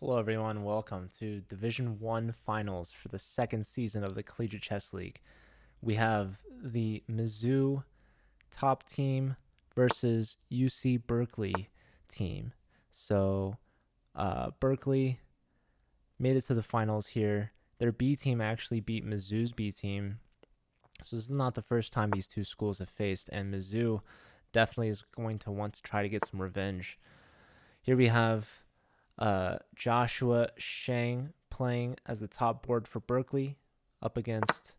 Hello, everyone. Welcome to Division One finals for the second season of the Collegiate Chess League. We have the Mizzou top team versus UC Berkeley team. So, Berkeley made it to the finals here. Their B team actually beat Mizzou's B team. So, this is not the first time these two schools have faced, and Mizzou definitely is going to want to try to get some revenge. Here we have Joshua Shang playing as the top board for Berkeley up against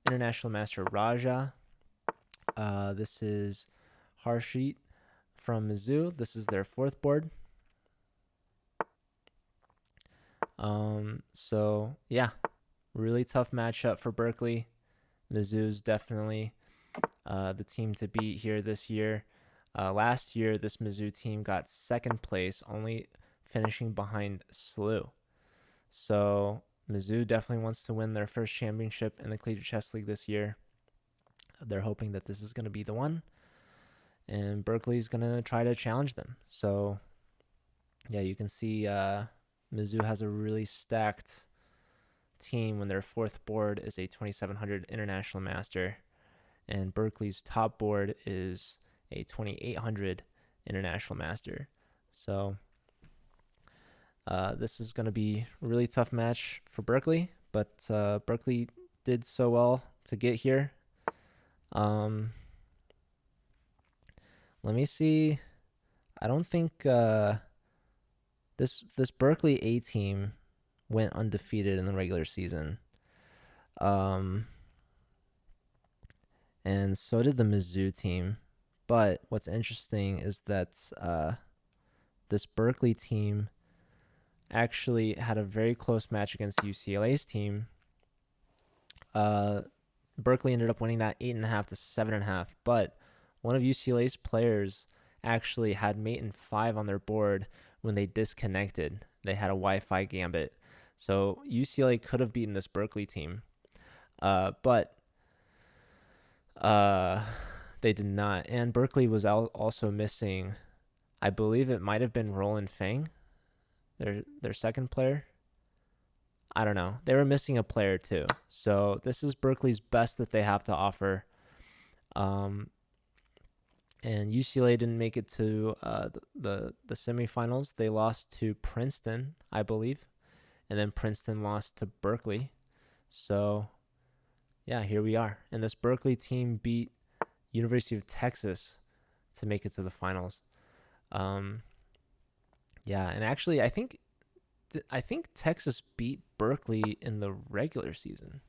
International Master Raja. This is Harshit from Mizzou. This is their fourth board. So yeah, really tough matchup for Berkeley. Mizzou's definitely the team to beat here this year. Last year, this Mizzou team got second place, only finishing behind SLU. So Mizzou definitely wants to win their first championship in the Collegiate Chess League this year. They're hoping that this is going to be the one, and Berkeley's going to try to challenge them. So yeah, you can see Mizzou has a really stacked team when their fourth board is a 2700 International Master, and Berkeley's top board is a 2800 International Master. So this is going to be a really tough match for Berkeley, but Berkeley did so well to get here. Let me see. I don't think this Berkeley A team went undefeated in the regular season. And so did the Mizzou team. But what's interesting is that this Berkeley team actually had a very close match against UCLA's team. Berkeley ended up winning that 8.5 to 7.5, but one of UCLA's players actually had mate and 5 on their board when they disconnected. They had a Wi-Fi gambit. So UCLA could have beaten this Berkeley team, but they did not. And Berkeley was also missing, I believe it might have been Roland Fang, their second player. I don't know. They were missing a player too. So this is Berkeley's best that they have to offer. And UCLA didn't make it to the semifinals. They lost to Princeton, I believe, and then Princeton lost to Berkeley. So yeah, here we are. And this Berkeley team beat University of Texas to make it to the finals. Yeah, and actually, I think Texas beat Berkeley in the regular season.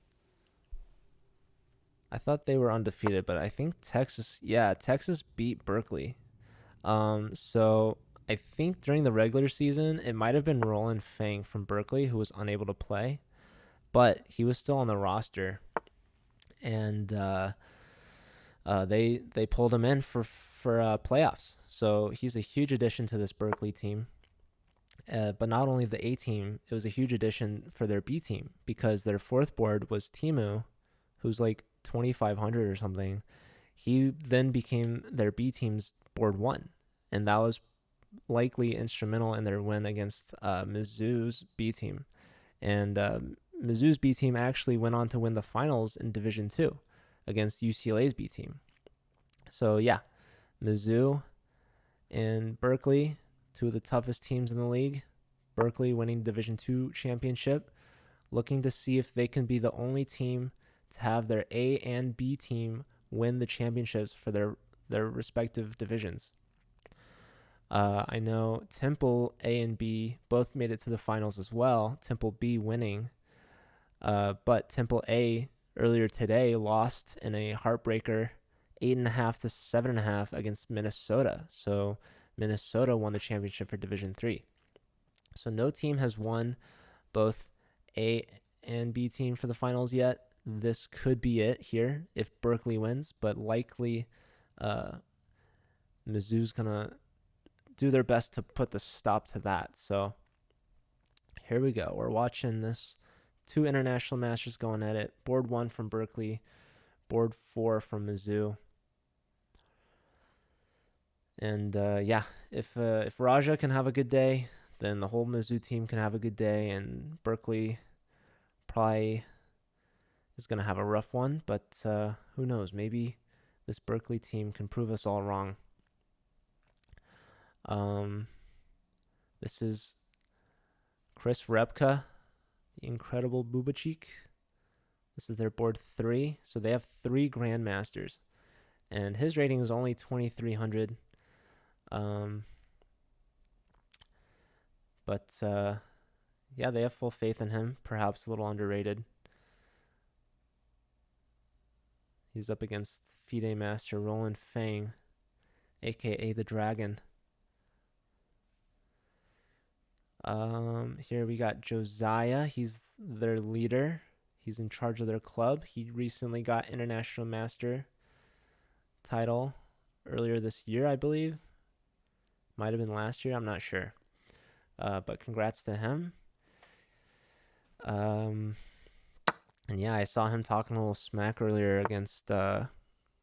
I thought they were undefeated, but I think Texas beat Berkeley. So I think during the regular season, it might have been Roland Fang from Berkeley who was unable to play, but he was still on the roster, and they pulled him in for playoffs. So he's a huge addition to this Berkeley team. But not only the A team, it was a huge addition for their B team because their fourth board was Timu, who's like 2,500 or something. He then became their B team's board 1, and that was likely instrumental in their win against Mizzou's B team. And Mizzou's B team actually went on to win the finals in Division 2 against UCLA's B team. So yeah, Mizzou and Berkeley, two of the toughest teams in the league. Berkeley winning Division II championship, looking to see if they can be the only team to have their A and B team win the championships for their respective divisions. I know Temple A and B both made it to the finals as well, Temple B winning. But Temple A earlier today lost in a heartbreaker 8.5 to 7.5 against Minnesota. So Minnesota won the championship for Division 3. So no team has won both A and B team for the finals yet. This could be it here if Berkeley wins, but likely Mizzou's going to do their best to put the stop to that. So here we go. We're watching this. 2 international masters going at it. Board 1 from Berkeley, board 4 from Mizzou. And yeah, if Raja can have a good day, then the whole Mizzou team can have a good day, and Berkeley probably is going to have a rough one, but who knows? Maybe this Berkeley team can prove us all wrong. This is Chris Repka, the incredible Bubachik. This is their board 3, so they have 3 Grandmasters, and his rating is only 2,300. But yeah, they have full faith in him. Perhaps a little underrated. He's up against FIDE Master Roland Fang, aka the Dragon. Here we got Josiah. He's their leader. He's in charge of their club. He recently got International Master title earlier this year, I believe. Might have been last year. I'm not sure. But congrats to him. And yeah, I saw him talking a little smack earlier against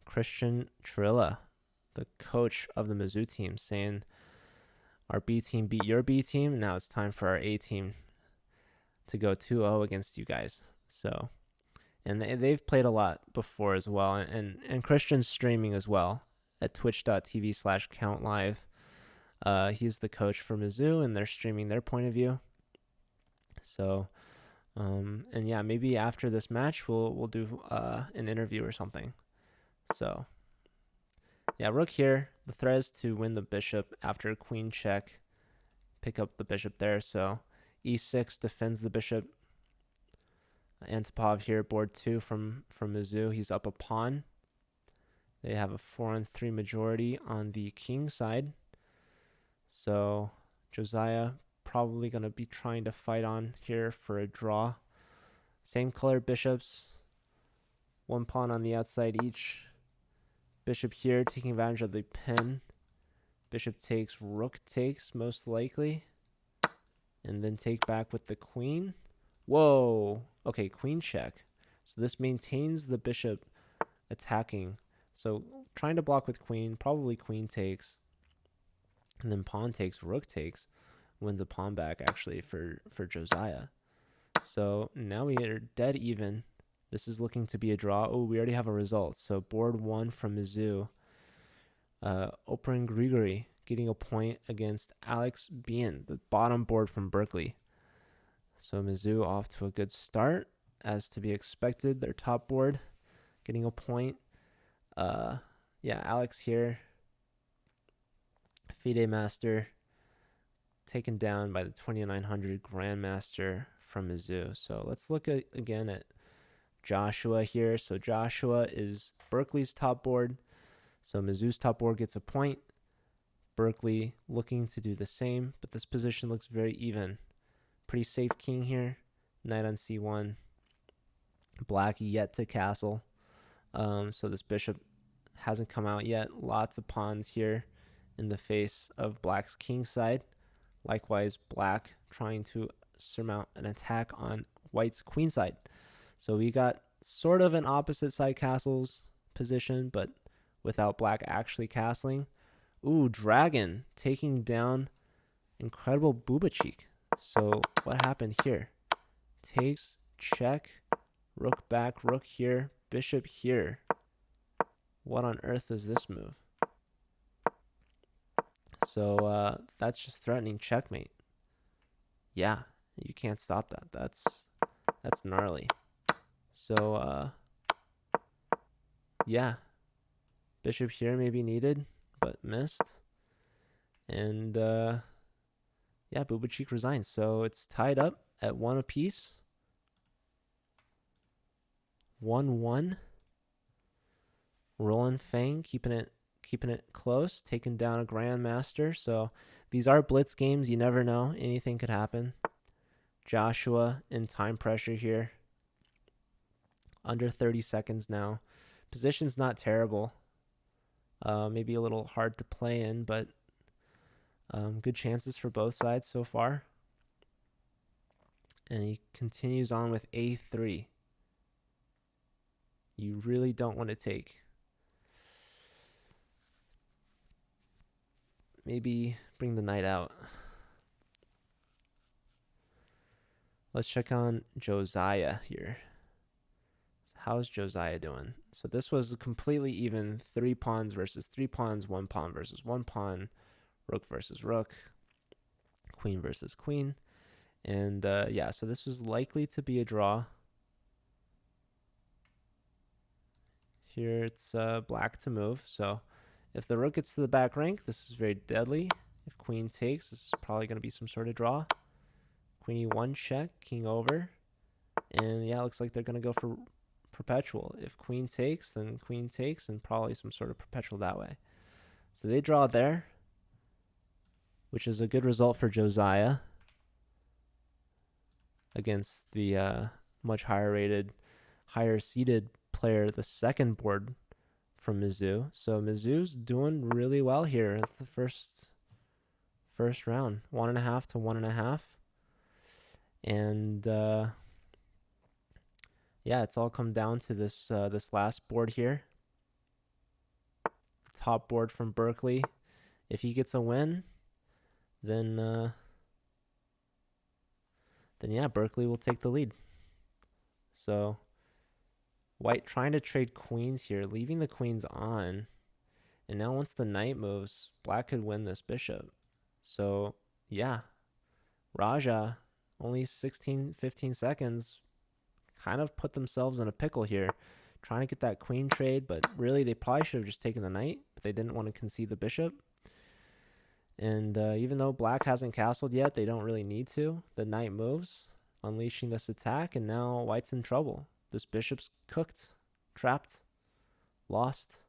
Christian Trilla, the coach of the Mizzou team, saying our B team beat your B team. Now it's time for our A team to go 2-0 against you guys. So, and they've played a lot before as well. And Christian's streaming as well at twitch.tv/countlive. He's the coach for Mizzou, and they're streaming their point of view. So, and yeah, maybe after this match, we'll do an interview or something. So, yeah, rook here. The threat is to win the bishop after queen check. Pick up the bishop there. So, e6 defends the bishop. Antipov here, board 2 from Mizzou. He's up a pawn. They have a 4-3 majority on the king side. So Josiah probably going to be trying to fight on here for a draw. Same color bishops. 1 pawn on the outside each. Bishop here taking advantage of the pin. Bishop takes, rook takes most likely. And then take back with the queen. Whoa. Okay, queen check. So this maintains the bishop attacking. So trying to block with queen, probably queen takes. And then pawn takes, rook takes. Wins a pawn back actually for Josiah. So now we are dead even. This is looking to be a draw. Oh, we already have a result. So board 1 from Mizzou. Operin Grigori getting a point against Alex Bien, the bottom board from Berkeley. So Mizzou off to a good start, as to be expected. Their top board getting a point. Yeah, Alex here. FIDE Master taken down by the 2,900 Grandmaster from Mizzou. So let's look again at Joshua here. So Joshua is Berkeley's top board. So Mizzou's top board gets a point. Berkeley looking to do the same, but this position looks very even. Pretty safe king here. Knight on c1. Black yet to castle. So this bishop hasn't come out yet. Lots of pawns here in the face of Black's king side. Likewise, Black trying to surmount an attack on White's queen side. So we got sort of an opposite side castles position, but without Black actually castling. Ooh, Dragon taking down incredible Bubachik. So what happened here? Takes, check, rook back, rook here, bishop here. What on earth is this move? So that's just threatening checkmate. Yeah, you can't stop that. That's gnarly. So yeah, bishop here may be needed, but missed. And yeah, Bubachik resigns. So it's tied up at 1 apiece. 1-1. Roland Fang keeping it close, taking down a Grandmaster. So these are blitz games. You never know. Anything could happen. Joshua in time pressure here. Under 30 seconds now. Position's not terrible. Maybe a little hard to play in, but good chances for both sides so far. And he continues on with a3. You really don't want to take. Maybe bring the knight out. Let's check on Josiah here. How's Josiah doing? So this was completely even. 3 pawns versus 3 pawns, 1 pawn versus 1 pawn, rook versus rook, queen versus queen. And yeah, so this was likely to be a draw. Here it's black to move. So if the rook gets to the back rank, this is very deadly. If queen takes, this is probably going to be some sort of draw. Queen e1 check, king over. And yeah, it looks like they're going to go for perpetual. If queen takes, then queen takes, and probably some sort of perpetual that way. So they draw there, which is a good result for Josiah against the much higher rated, higher seeded player, the second board from Mizzou. So Mizzou's doing really well here at the first round, 1.5 to 1.5. And yeah, it's all come down to this this last board here. The top board from Berkeley. If he gets a win, then yeah, Berkeley will take the lead. So White trying to trade queens here, leaving the queens on. And now once the knight moves, Black could win this bishop. So yeah, Raja, only 16, 15 seconds, kind of put themselves in a pickle here, trying to get that queen trade, but really they probably should have just taken the knight, but they didn't want to concede the bishop. And even though Black hasn't castled yet, they don't really need to. The knight moves, unleashing this attack, and now White's in trouble. This bishop's cooked, trapped, lost.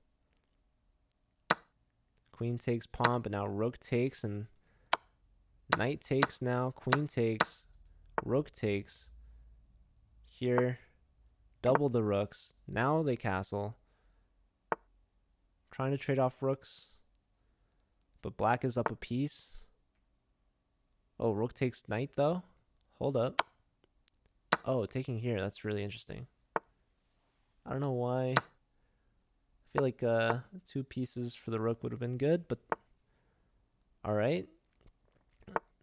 Queen takes pawn, but now rook takes, and knight takes now, queen takes, rook takes. Here, double the rooks. Now they castle. Trying to trade off rooks. But Black is up a piece. Oh, rook takes knight though. Hold up. Oh, taking here. That's really interesting. I don't know why. I feel like 2 pieces for the rook would have been good, but all right.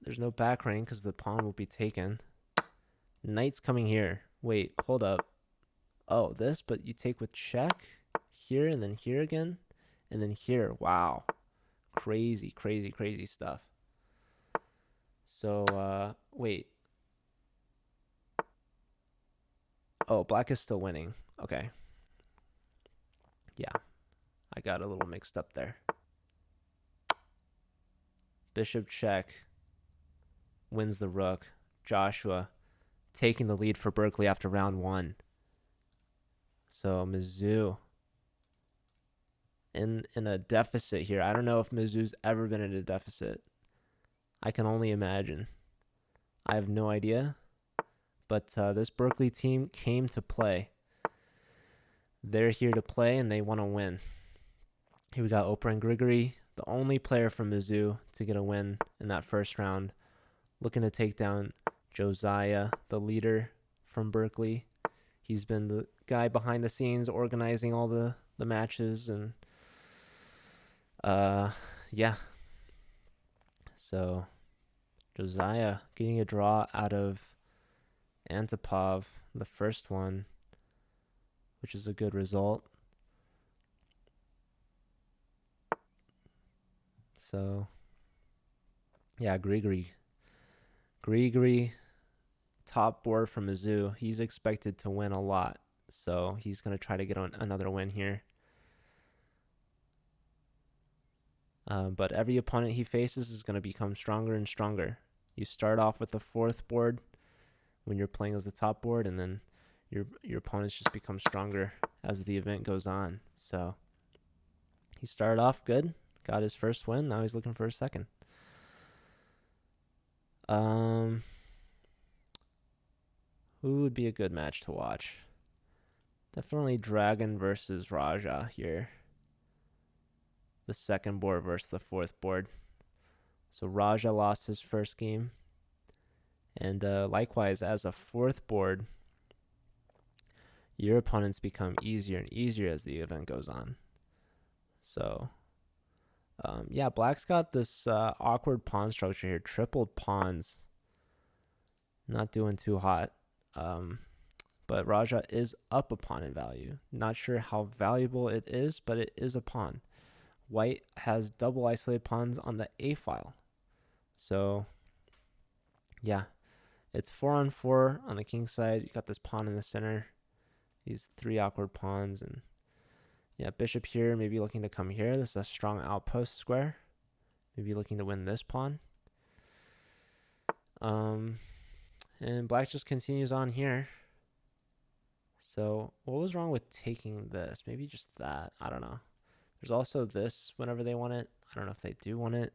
There's no back rank because the pawn will be taken. Knight's coming here. Wait, hold up. Oh, this, but you take with check here and then here again and then here. Wow. Crazy, crazy, crazy stuff. So, wait. Oh, Black is still winning. Okay. Yeah, I got a little mixed up there. Bishop check. Wins the rook. Joshua taking the lead for Berkeley after round 1. So Mizzou in a deficit here. I don't know if Mizzou's ever been in a deficit. I can only imagine. I have no idea. But this Berkeley team came to play. They're here to play, and they want to win. Here we got Oprah and Grigory, the only player from Mizzou to get a win in that first round, looking to take down Josiah, the leader from Berkeley. He's been the guy behind the scenes organizing all the matches, and yeah. So Josiah getting a draw out of Antipov, the first one, which is a good result. So yeah, Grigory, top board from Mizzou. He's expected to win a lot, so he's going to try to get on another win here. But every opponent he faces is going to become stronger and stronger. You start off with the 4th board when you're playing as the top board, and then your opponents just become stronger as the event goes on. So he started off good, got his first win. Now he's looking for a second. Who would be a good match to watch? Definitely Dragon versus Raja here. The second board versus the 4th board. So Raja lost his first game. And likewise, as a 4th board, your opponents become easier and easier as the event goes on. So, yeah, Black's got this awkward pawn structure here. Tripled pawns. Not doing too hot. But Raja is up a pawn in value. Not sure how valuable it is, but it is a pawn. White has double isolated pawns on the A file. So, yeah, it's 4-on-4 on the king side. You got this pawn in the center. These 3 awkward pawns. And yeah, bishop here, maybe looking to come here. This is a strong outpost square. Maybe looking to win this pawn. And black just continues on here. So what was wrong with taking this? Maybe just that. I don't know. There's also this whenever they want it. I don't know if they do want it.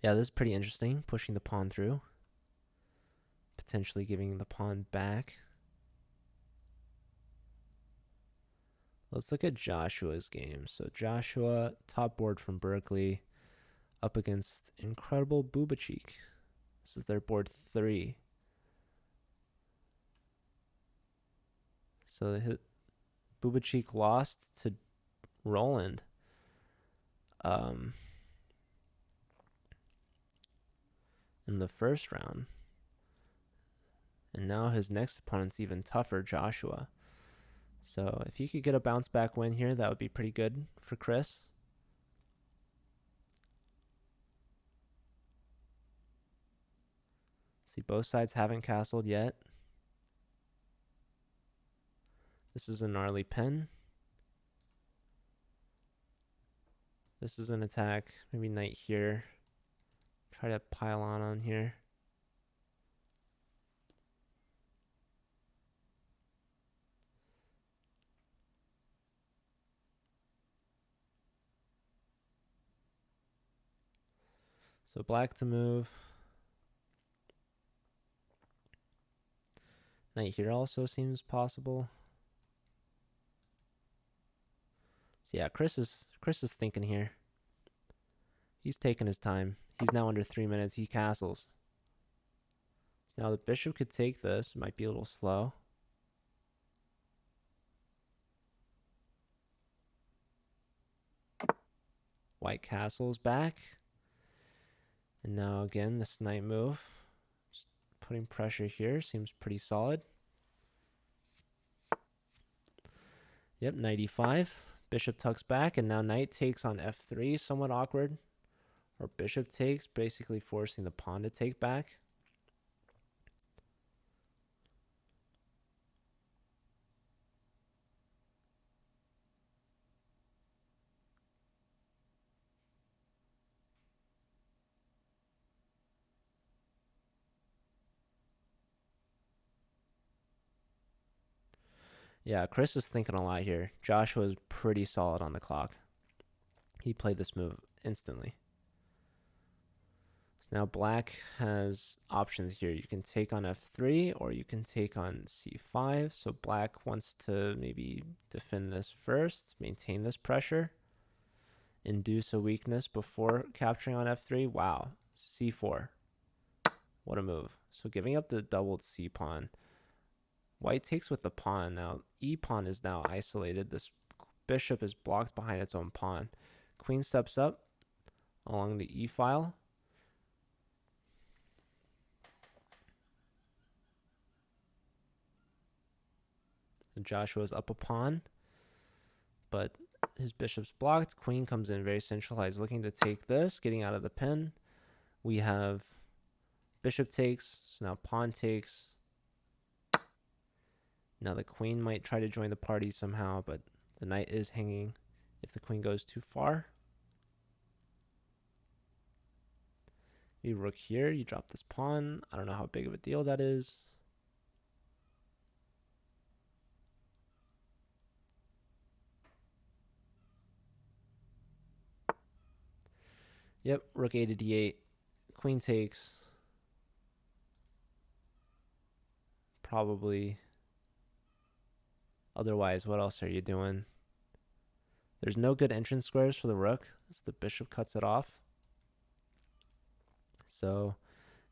Yeah, this is pretty interesting. Pushing the pawn through. Potentially giving the pawn back. Let's look at Joshua's game. So Joshua, top board from Berkeley, up against incredible Bubachik. This is their board 3. So Bubachik lost to Roland. In the first round. And now his next opponent's even tougher, Joshua. So if he could get a bounce back win here, that would be pretty good for Chris. See, both sides haven't castled yet. This is a gnarly pin. This is an attack. Maybe knight here. Try to pile on here. So black to move. Knight here also seems possible. So yeah, Chris is thinking here. He's taking his time. He's now under 3 minutes. He castles. So now the bishop could take this. Might be a little slow. White castles back. And now again, this knight move. Just putting pressure here. Seems pretty solid. Yep, knight e5. Bishop tucks back, and now knight takes on f3. Somewhat awkward. Or bishop takes, basically forcing the pawn to take back. Yeah, Chris is thinking a lot here. Joshua is pretty solid on the clock. He played this move instantly. So now black has options here. You can take on f3 or you can take on c5. So black wants to maybe defend this first, maintain this pressure, induce a weakness before capturing on f3. Wow, c4. What a move. So giving up the doubled c pawn. White takes with the pawn. Now e pawn is now isolated. This bishop is blocked behind its own pawn. Queen steps up along the e file. Joshua's up a pawn, but his bishop's blocked. Queen comes in very centralized, looking to take this, getting out of the pin. We have bishop takes, so now pawn takes. Now the queen might try to join the party somehow, but the knight is hanging if the queen goes too far. You rook here, you drop this pawn. I don't know how big of a deal that is. Yep, rook a to d8. Queen takes. Probably. Otherwise, what else are you doing? There's no good entrance squares for the rook, as the bishop cuts it off. So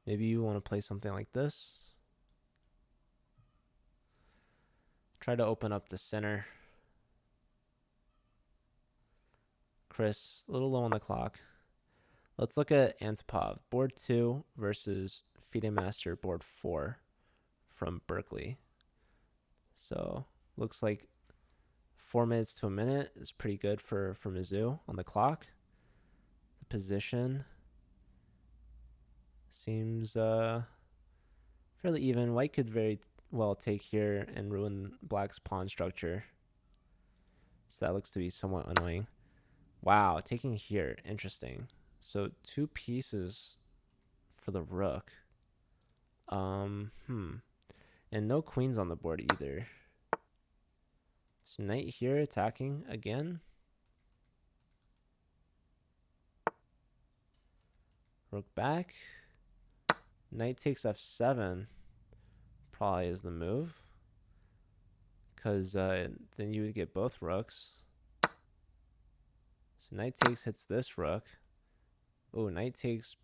maybe you want to play something like this. Try to open up the center. Chris, a little low on the clock. Let's look at Antipov. Board 2 versus FIDE Master board 4 from Berkeley. So looks like 4 minutes to a minute is pretty good for Mizzou on the clock. The position seems fairly even. White could very well take here and ruin black's pawn structure. So that looks to be somewhat annoying. Wow, taking here. Interesting. So 2 pieces for the rook. And no queens on the board either. So knight here attacking again. Rook back. Knight takes f7 probably is the move. Because then you would get both rooks. So knight takes hits this rook. Oh, knight takes,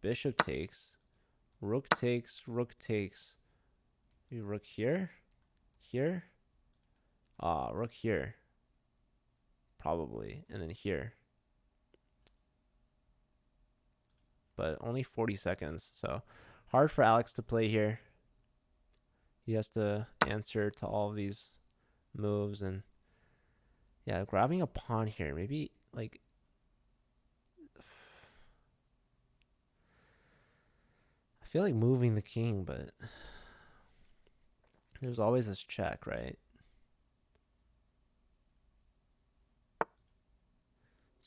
bishop takes. Rook takes, rook takes. Maybe rook here? Here? Rook here. Probably. And then here. But only 40 seconds. So hard for Alex to play here. He has to answer to all of these moves. And yeah, grabbing a pawn here. Maybe like... I feel like moving the king, but there's always this check, right?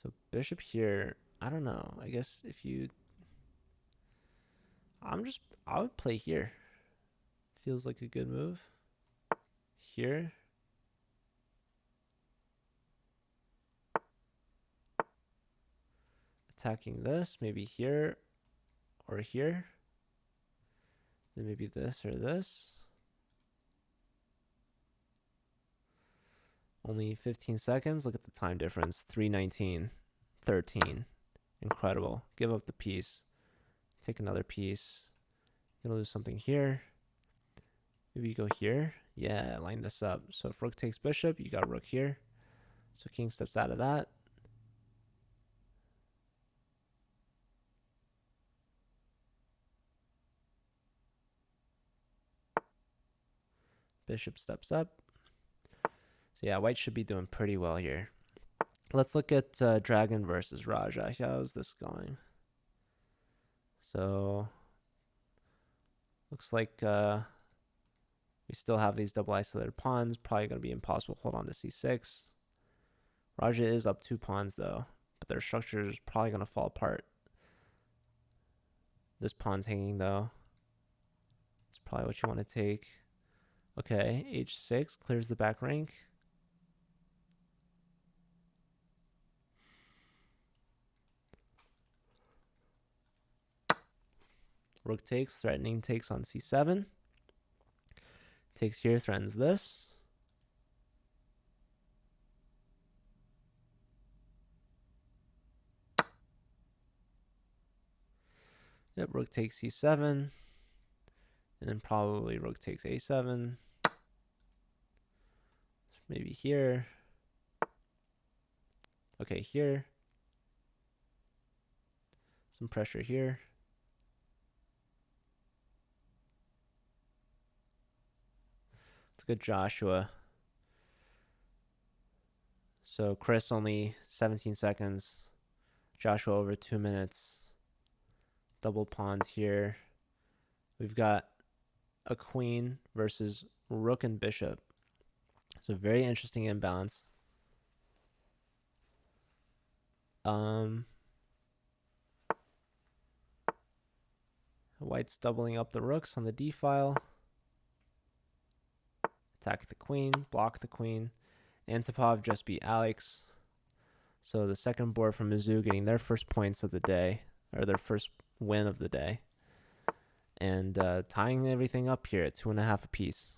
So bishop here, I don't know. I guess if you... I would play here. Feels like a good move. Here. Attacking this, maybe here or here. Then maybe this or this. Only 15 seconds. Look at the time difference. 3:19, 13. Incredible. Give up the piece. Take another piece. Gonna lose something here. Maybe you go here. Yeah, line this up. So if rook takes bishop, you got rook here. So king steps out of that. Bishop steps up. So yeah, white should be doing pretty well here. Let's look at Dragon versus Raja. How's this going? So looks like we still have these double isolated pawns. Probably going to be impossible to hold on to c6. Raja is up 2 pawns though, but their structure is probably going to fall apart. This pawn's hanging though. It's probably what you want to take. Okay, h6 clears the back rank. Rook takes, threatening takes on c7. Takes here, threatens this. Yep, rook takes c7. And then probably rook takes a7. Maybe here. Okay, here. Some pressure here. Let's go Joshua. So Chris only 17 seconds. Joshua over 2 minutes. Double pawns here. We've got a queen versus rook and bishop. So very interesting imbalance. White's doubling up the rooks on the d file. Attack the queen, block the queen. Antipov just beat Alex. So the second board from Mizzou getting their first points of the day, or their first win of the day. And tying everything up here at 2.5 apiece.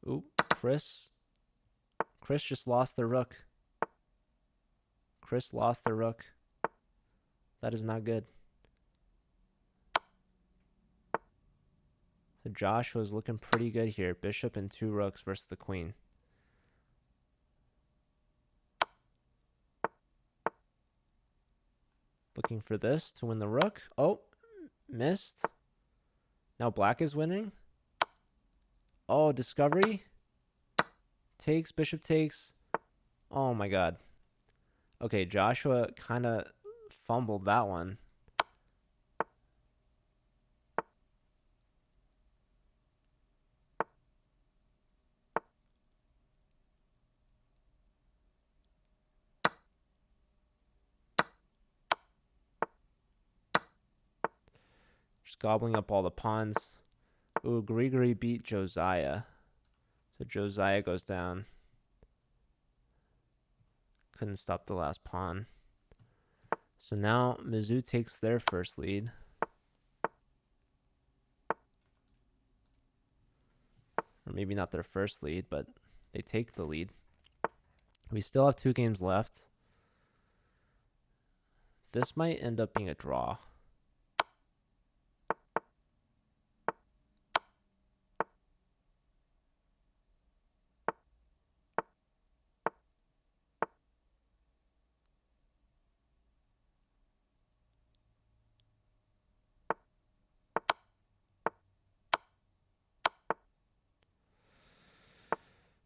Oop, Chris just lost the rook. Chris lost the rook. That is not good. So Josh was looking pretty good here. Bishop and 2 rooks versus the queen. Looking for this to win the rook. Oh, missed. Now black is winning. Oh, discovery. Takes, bishop takes. Oh my god. Okay, Joshua kind of fumbled that one. Just gobbling up all the pawns. Ooh, Grigori beat Josiah. So Josiah goes down. Couldn't stop the last pawn. So now Mizzou takes their first lead. Or maybe not their first lead, but they take the lead. We still have 2 games left. This might end up being a draw.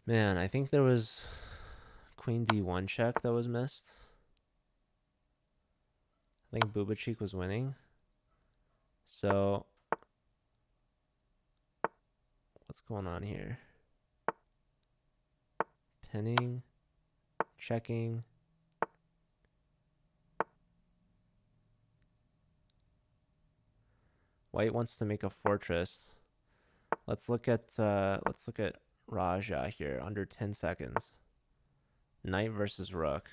Man, I think there was Queen D1 check that was missed. I think Bubachik was winning. So, what's going on here? Pinning, checking. White wants to make a fortress. Let's look at Raja here, under 10 seconds. Knight versus rook.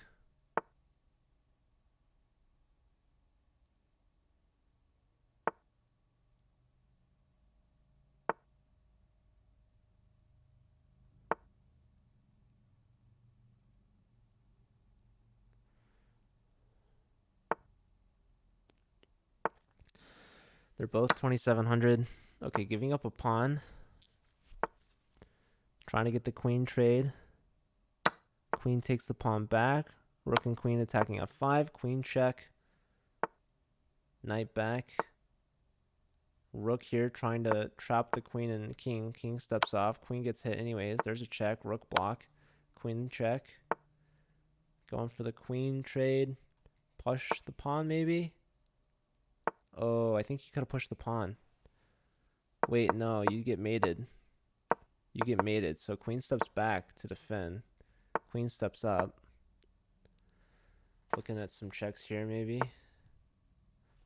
They're both 2,700. Okay, giving up a pawn. Trying to get the queen trade. Queen takes the pawn back. Rook and queen attacking f5. Queen check. Knight back. Rook here trying to trap the queen and king. King steps off. Queen gets hit anyways. There's a check. Rook block. Queen check. Going for the queen trade. Push the pawn maybe? Oh, I think you could have pushed the pawn. Wait, no, you get mated. You get mated. So queen steps back to defend. Queen steps up. Looking at some checks here maybe.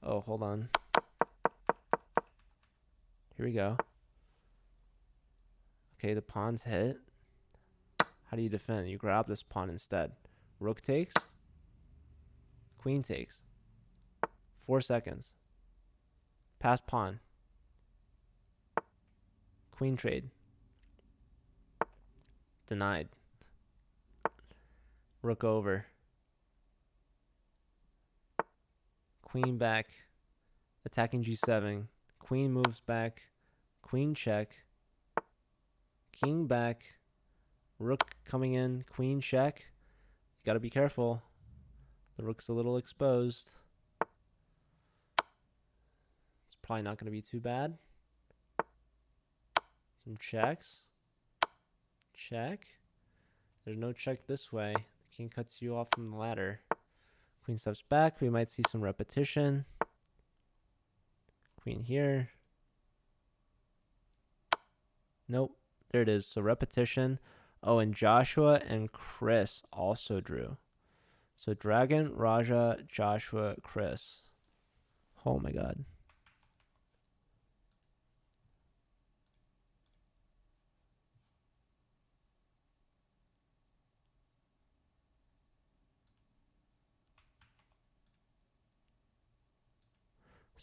Oh, hold on. Here we go. Okay, the pawn's hit. How do you defend? You grab this pawn instead. Rook takes. Queen takes. 4 seconds. Pass pawn. Queen trade. Denied. Rook over. Queen back. Attacking g7. Queen moves back. Queen check. King back. Rook coming in. Queen check. You gotta be careful. The rook's a little exposed. It's probably not gonna be too bad. Some checks. Check. There's no check this way. The king cuts you off from the ladder. Queen steps back. We might see some repetition. Queen here. Nope. There it is. So repetition. Oh, and Joshua and Chris also drew. So Dragon, Raja, Joshua, Chris. Oh my god.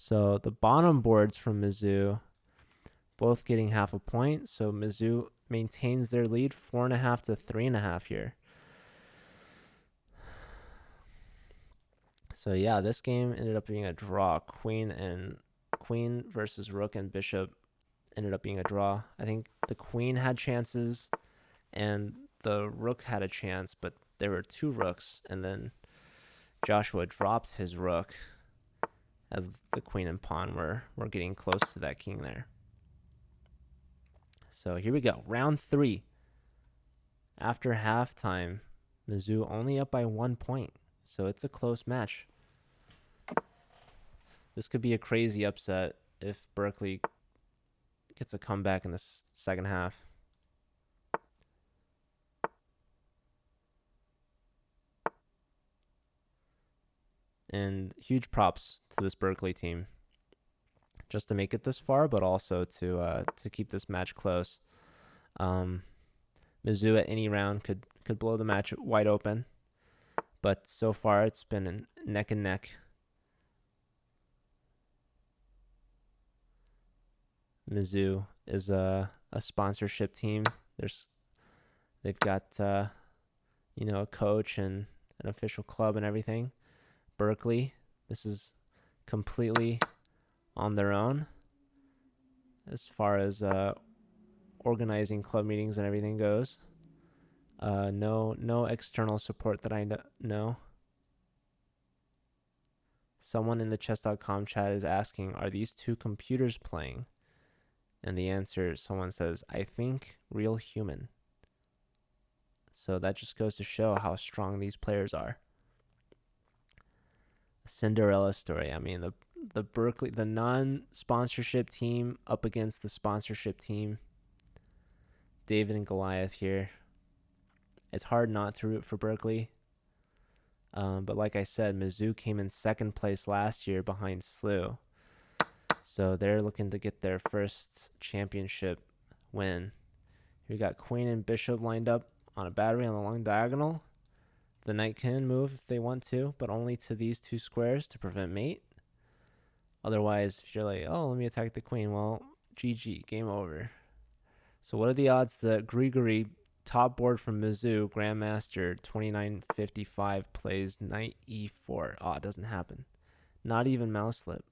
So the bottom boards from Mizzou, both getting half a point. So Mizzou maintains their lead, 4.5 to 3.5 here. So yeah, this game ended up being a draw. Queen versus rook and bishop ended up being a draw. I think the queen had chances and the rook had a chance, but there were 2 rooks, and then Joshua dropped his rook as the queen and pawn were getting close to that king there. So here we go. Round 3. After halftime, Mizzou only up by 1 point. So it's a close match. This could be a crazy upset if Berkeley gets a comeback in the second half. And huge props to this Berkeley team just to make it this far, but also to keep this match close. Mizzou at any round could blow the match wide open, but so far it's been neck and neck. Mizzou is a sponsorship team. They've got a coach and an official club and everything. Berkeley, this is completely on their own as far as organizing club meetings and everything goes. No external support that I know. Someone in the chess.com chat is asking, are these two computers playing? And the answer, someone says, I think real human. So that just goes to show how strong these players are. A Cinderella story. I mean, the Berkeley, the non-sponsorship team up against the sponsorship team. David and Goliath here. It's hard not to root for Berkeley. But like I said, Mizzou came in second place last year behind SLU. So they're looking to get their first championship win. We got queen and bishop lined up on a battery on the long diagonal. The knight can move if they want to, but only to these two squares to prevent mate. Otherwise, if you're like, oh, let me attack the queen, well, GG, game over. So what are the odds that Grigori, top board from Mizzou, Grandmaster 2955, plays knight e4? Oh, it doesn't happen. Not even mouse slip.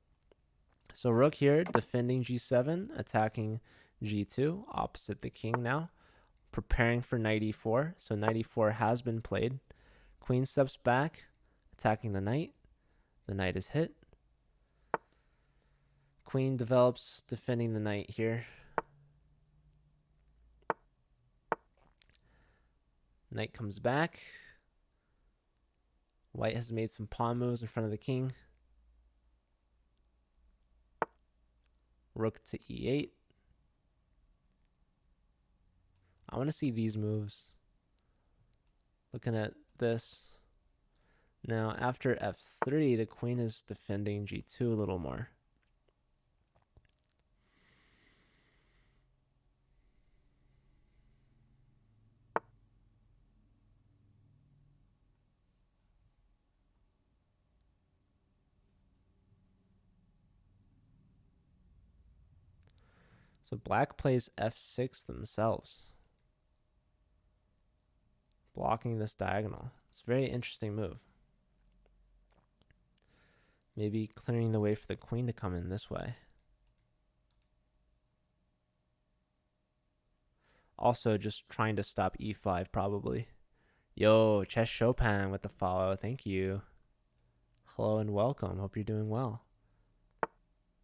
So rook here, defending g7, attacking g2, opposite the king now. Preparing for knight e4. So knight e4 has been played. Queen steps back, attacking the knight. The knight is hit. Queen develops, defending the knight here. Knight comes back. White has made some pawn moves in front of the king. Rook to e8. I want to see these moves. Looking at this. Now, after f3, the queen is defending g2 a little more. So black plays f6 themselves, blocking this diagonal. It's a very interesting move. Maybe clearing the way for the queen to come in this way. Also just trying to stop e5 probably. Yo, Chess Chopin with the follow. Thank you. Hello and welcome. Hope you're doing well.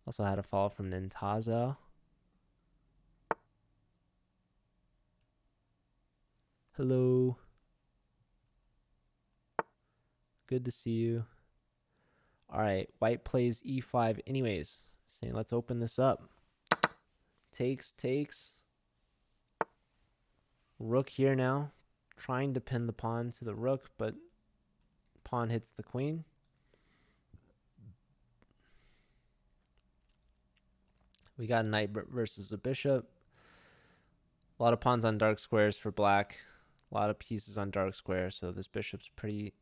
Also had a follow from Nintazo. Hello. Good to see you. All right, white plays e5 anyways. Saying let's open this up. Takes. Rook here now. Trying to pin the pawn to the rook, but pawn hits the queen. We got a knight versus a bishop. A lot of pawns on dark squares for black. A lot of pieces on dark squares, so this bishop's pretty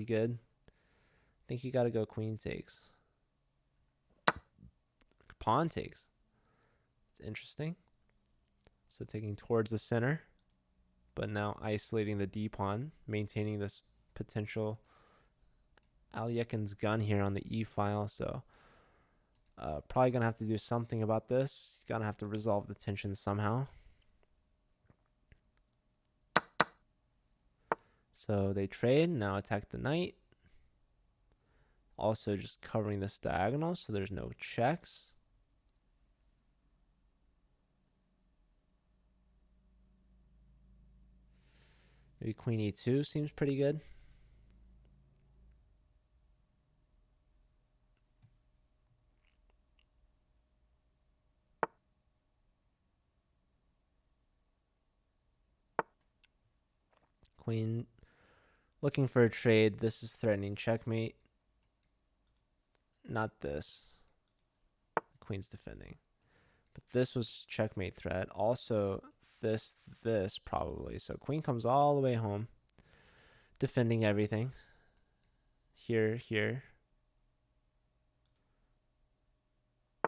good. I think you got to go queen takes. Pawn takes. It's interesting. So taking towards the center, but now isolating the d pawn, maintaining this potential Alyekin's gun here on the e file. So probably gonna have to do something about this. Gonna have to resolve the tension somehow. So they trade, now attack the knight. Also just covering this diagonal so there's no checks. Maybe queen e2 seems pretty good. Queen looking for a trade. This is threatening checkmate. Not this. Queen's defending. But this was checkmate threat. Also, this probably. So queen comes all the way home, defending everything. Here.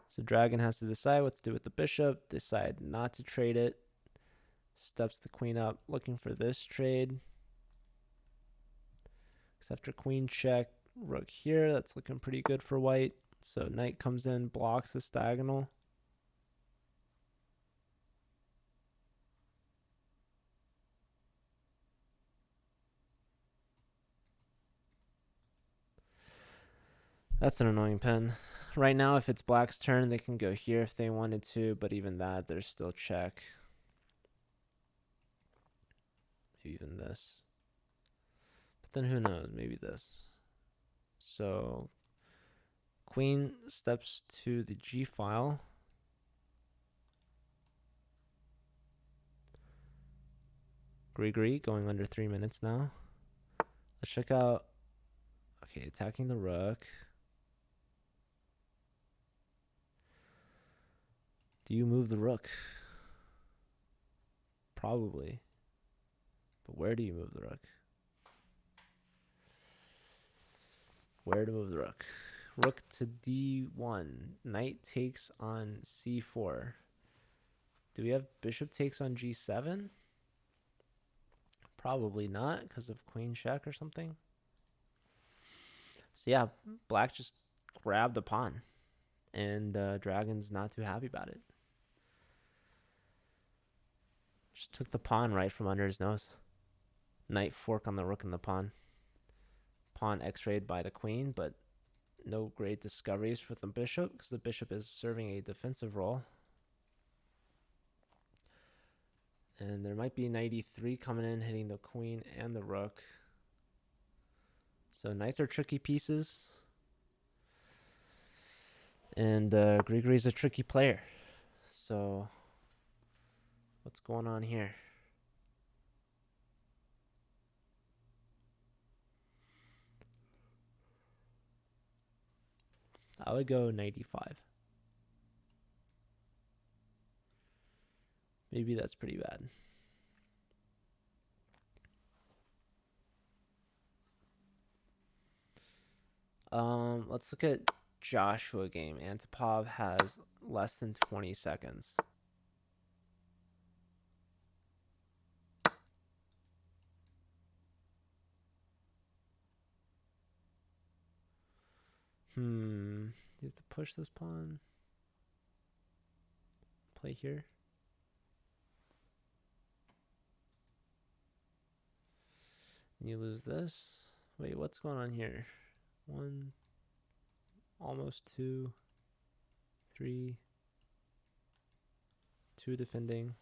So dragon has to decide what to do with the bishop. Decide not to trade it. Steps the queen up, looking for this trade. After queen check, rook here. That's looking pretty good for white. So knight comes in, blocks this diagonal. That's an annoying pin. Right now, if it's black's turn, they can go here if they wanted to, but even that, there's still check. Even this. But then who knows? Maybe this. So queen steps to the G file. Gree, going under 3 minutes now. Let's check out. Okay, attacking the rook. Do you move the rook? Probably. But where do you move the rook? Where to move the rook? Rook to D1. Knight takes on C4. Do we have bishop takes on G7? Probably not because of queen check or something. So yeah, black just grabbed the pawn. And dragon's not too happy about it. Just took the pawn right from under his nose. Knight fork on the rook and the pawn. Pawn x-rayed by the queen, but no great discoveries for the bishop because the bishop is serving a defensive role. And there might be knight e3 coming in, hitting the queen and the rook. So knights are tricky pieces. And Grigory's a tricky player. So what's going on here? I would go knight e5. Maybe that's pretty bad. Let's look at Joshua game. Antipov has less than 20 seconds. You have to push this pawn. Play here. You lose this. Wait, what's going on here? 1, almost 2, 3, 2 defending.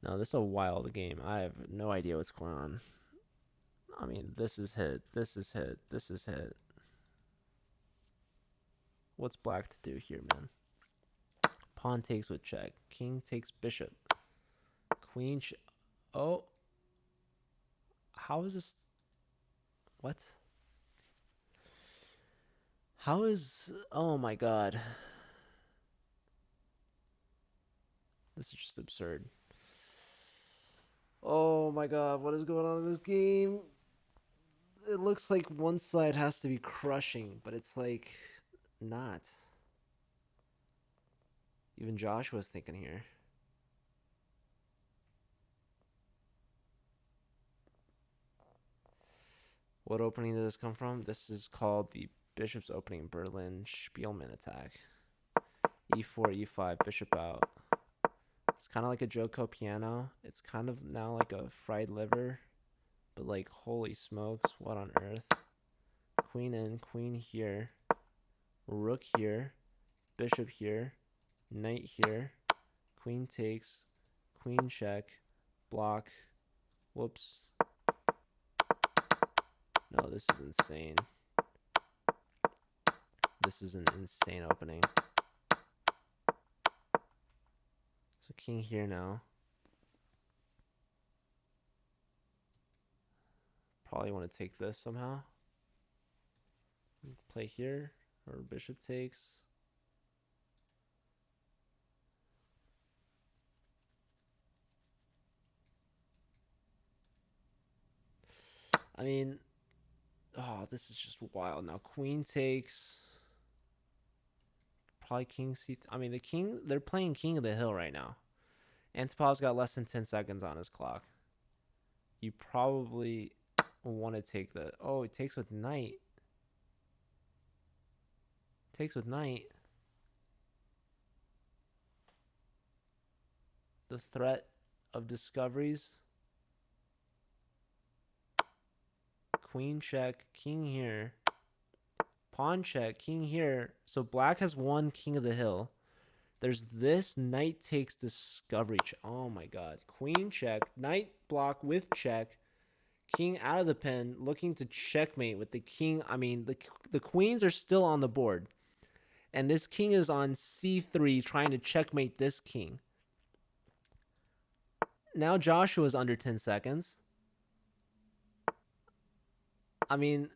No, this is a wild game. I have no idea what's going on. I mean, this is hit. This is hit. This is hit. What's black to do here, man? Pawn takes with check. King takes bishop. Queen. Oh. How is this? What? How is... Oh my god. This is just absurd. Oh my god, what is going on in this game? It looks like one side has to be crushing, but it's like not. Even Joshua's thinking here. What opening did this come from? This is called the Bishop's Opening Berlin Spielmann attack. E4, E5, bishop out. It's kind of like a Joko piano. It's kind of now like a fried liver. But like, holy smokes, what on earth? queen in, queen here, rook here, bishop here, knight here, queen takes, queen check, block. Whoops. No, this is insane. This is an insane opening. So king here now. Probably want to take this somehow. Play here, or bishop takes. I mean, oh, this is just wild. Now queen takes. Probably king c. I mean, the king. They're playing king of the hill right now. Antipov's got less than 10 seconds on his clock. You probably want to take the. Oh, it takes with knight. Takes with knight. The threat of discoveries. Queen check, king here. Pawn check, king here. So black has one king of the hill. There's this knight takes discovery check. Oh my god. Queen check, knight block with check. King out of the pen, looking to checkmate with the king. I mean, the queens are still on the board. And this king is on c3 trying to checkmate this king. Now Joshua's under 10 seconds. I mean,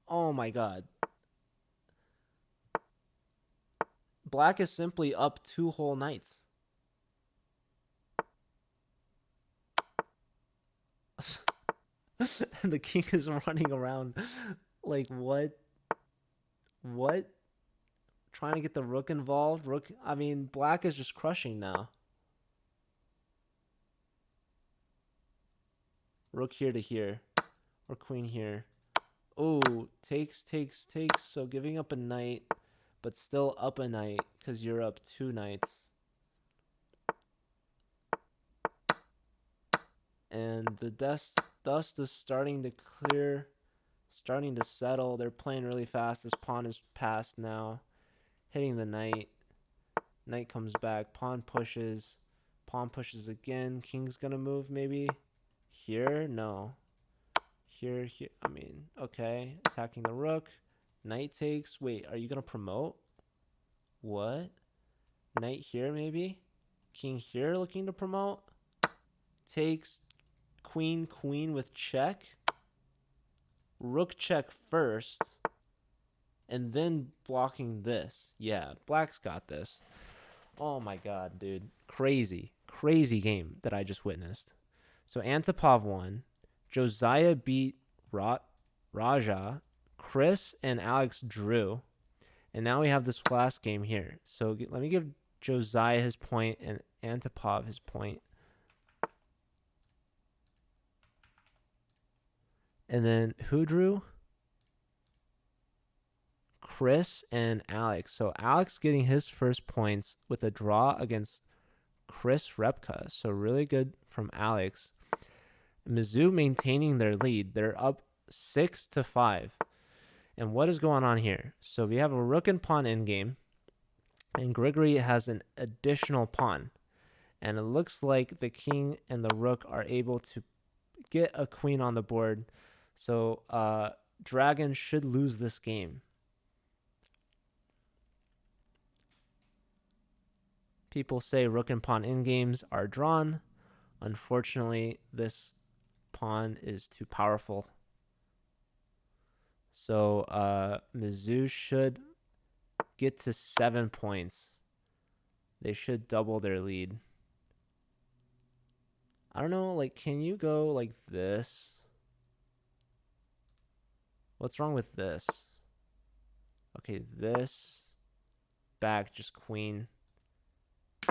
oh my god. Black is simply up 2 whole knights. And the king is running around like what? What? Trying to get the rook involved. I mean, black is just crushing now. Rook here to here. Or queen here. Oh, takes. So giving up a knight, but still up a knight because you're up 2 knights. And the dust is starting to clear, starting to settle. They're playing really fast. This pawn is passed now. Hitting the knight. Knight comes back. Pawn pushes. Pawn pushes again. King's gonna move maybe. Here? No. Here. I mean, okay. Attacking the rook. Knight takes. Wait, are you gonna promote? What? Knight here maybe? King here looking to promote? Takes. Queen with check. Rook check first. And then blocking this. Yeah, black's got this. Oh my god, dude. Crazy game that I just witnessed. So Antipov won. Josiah beat Raja. Chris and Alex drew. And now we have this last game here. So let me give Josiah his point and Antipov his point. And then who drew? Chris and Alex. So Alex getting his first points with a draw against Chris Repka. So really good from Alex. Mizzou maintaining their lead. They're up 6-5. And what is going on here? So we have a rook and pawn in game. And Grigory has an additional pawn. And it looks like the king and the rook are able to get a queen on the board. So Dragon should lose this game. People say rook and pawn in games are drawn. Unfortunately, this pawn is too powerful. So Mizzou should get to 7 points. They should double their lead. I don't know, like, can you go like this? What's wrong with this? Okay, this. Back, just queen.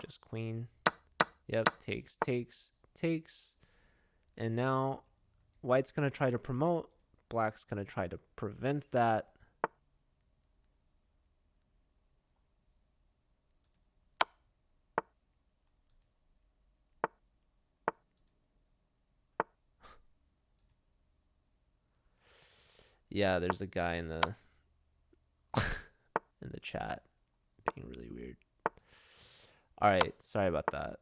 Just queen. Yep, takes. And now white's going to try to promote. Black's going to try to prevent that. Yeah, there's a guy in the in the chat being really weird. All right, sorry about that.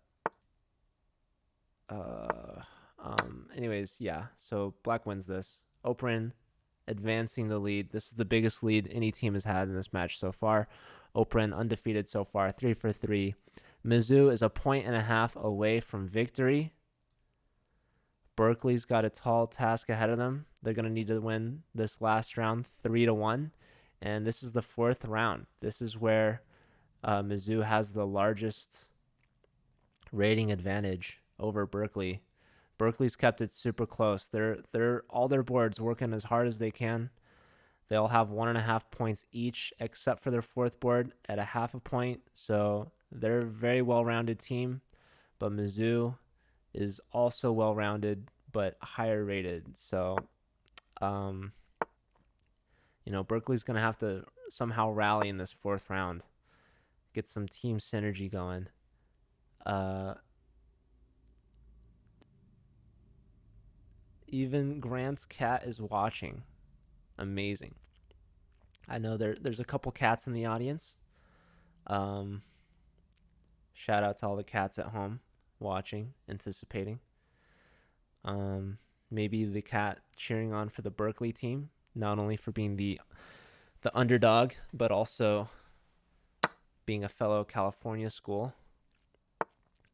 Anyways, yeah. So Black wins this. Oprah advancing the lead. This is the biggest lead any team has had in this match so far. Oprah undefeated so far, 3 for 3. Mizzou is a 1.5 away from victory. Berkeley's got a tall task ahead of them. They're going to need to win this last round 3-1. And this is the fourth round. This is where Mizzou has the largest rating advantage over Berkeley. Berkeley's kept it super close. They're all their boards working as hard as they can. They all have 1.5 points each, except for their fourth board at a 0.5 point. So they're a very well-rounded team. But Mizzou is also well-rounded, but higher rated. So, Berkeley's going to have to somehow rally in this fourth round, get some team synergy going. Even Grant's cat is watching. Amazing. I know there's a couple cats in the audience. Shout out to all the cats at home watching, anticipating. Maybe the cat cheering on for the Berkeley team, not only for being the underdog, but also being a fellow California school.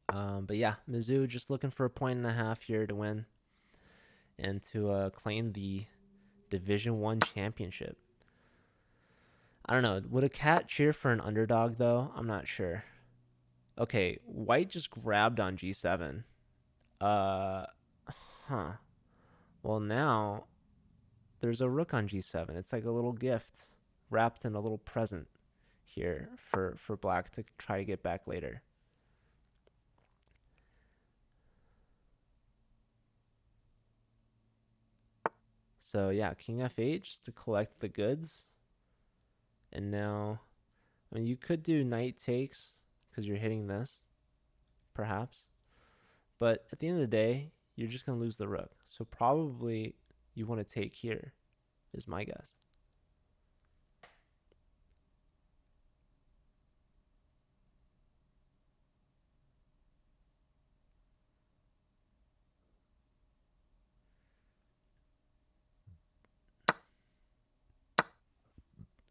But yeah, Mizzou just looking for a 1.5 here to win and to claim the Division I championship. I don't know. Would a cat cheer for an underdog, though? I'm not sure. Okay, white just grabbed on G7. Well, now there's a rook on G7. It's like a little gift wrapped in a little present here for black to try to get back later. So yeah, King F8 to collect the goods. And now, you could do knight takes because you're hitting this, perhaps. But at the end of the day, you're just going to lose the rook. So probably you want to take here, is my guess.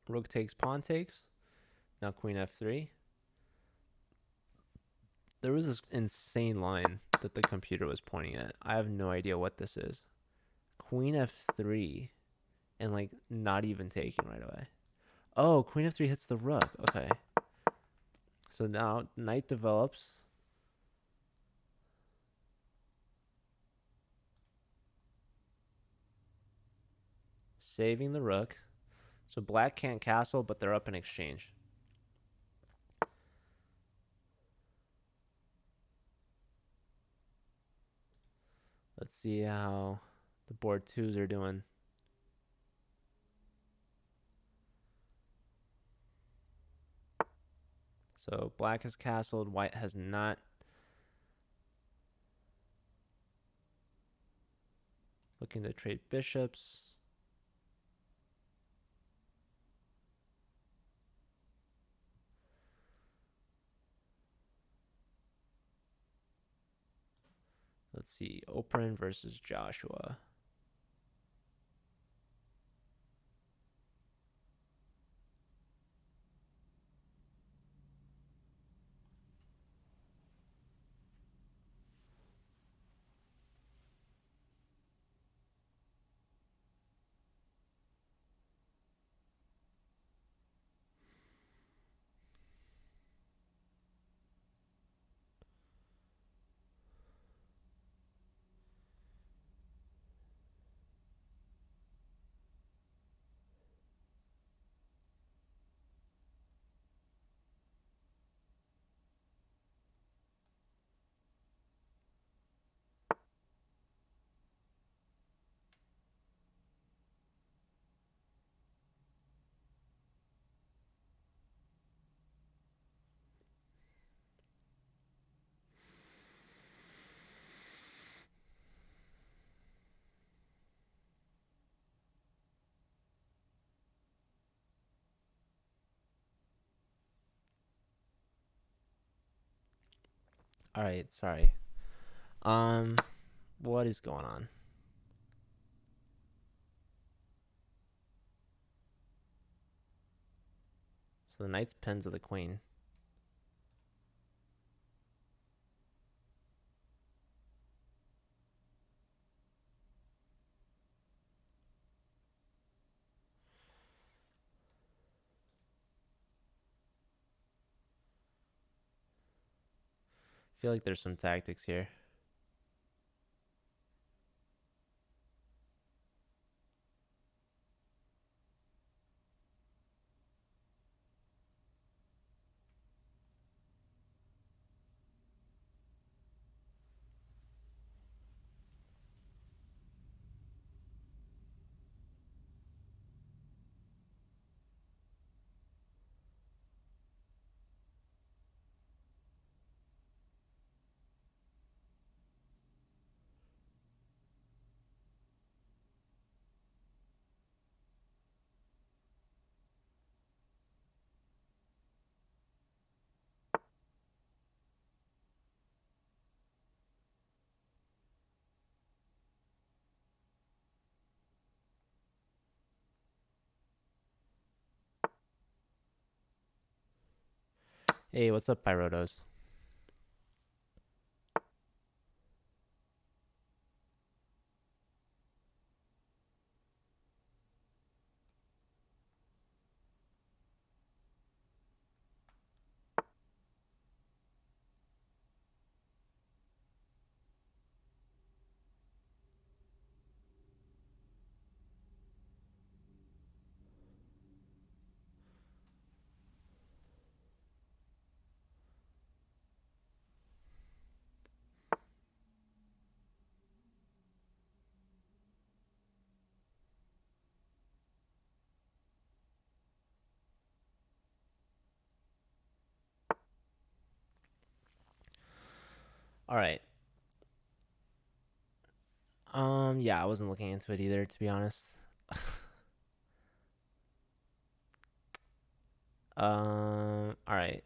Rook takes, pawn takes. Now queen f3. There was this insane line that the computer was pointing at. I have no idea what this is. Queen f3 and not even taking right away. Oh, queen f3 hits the rook. Okay. So now knight develops. Saving the rook. So black can't castle, but they're up in exchange. Let's see how the board twos are doing. So black has castled, white has not. Looking to trade bishops. Let's see, Oprah versus Joshua. All right, sorry. Um, what is going on? So the knight's pinned to the queen. I feel like there's some tactics here. Hey, what's up, Pyrotos? All right. Yeah, I wasn't looking into it either, to be honest. All right.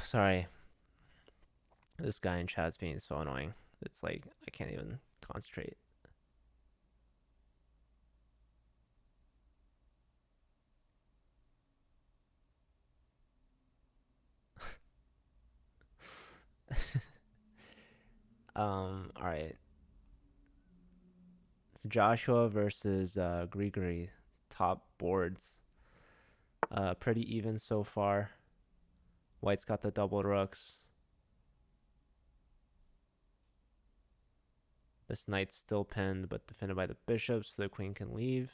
Sorry. This guy in chat's being so annoying. It's like I can't even concentrate. All right. Joshua versus Grigori, top boards. Pretty even so far. White's got the double rooks. This knight's still pinned, but defended by the bishop, so the queen can leave.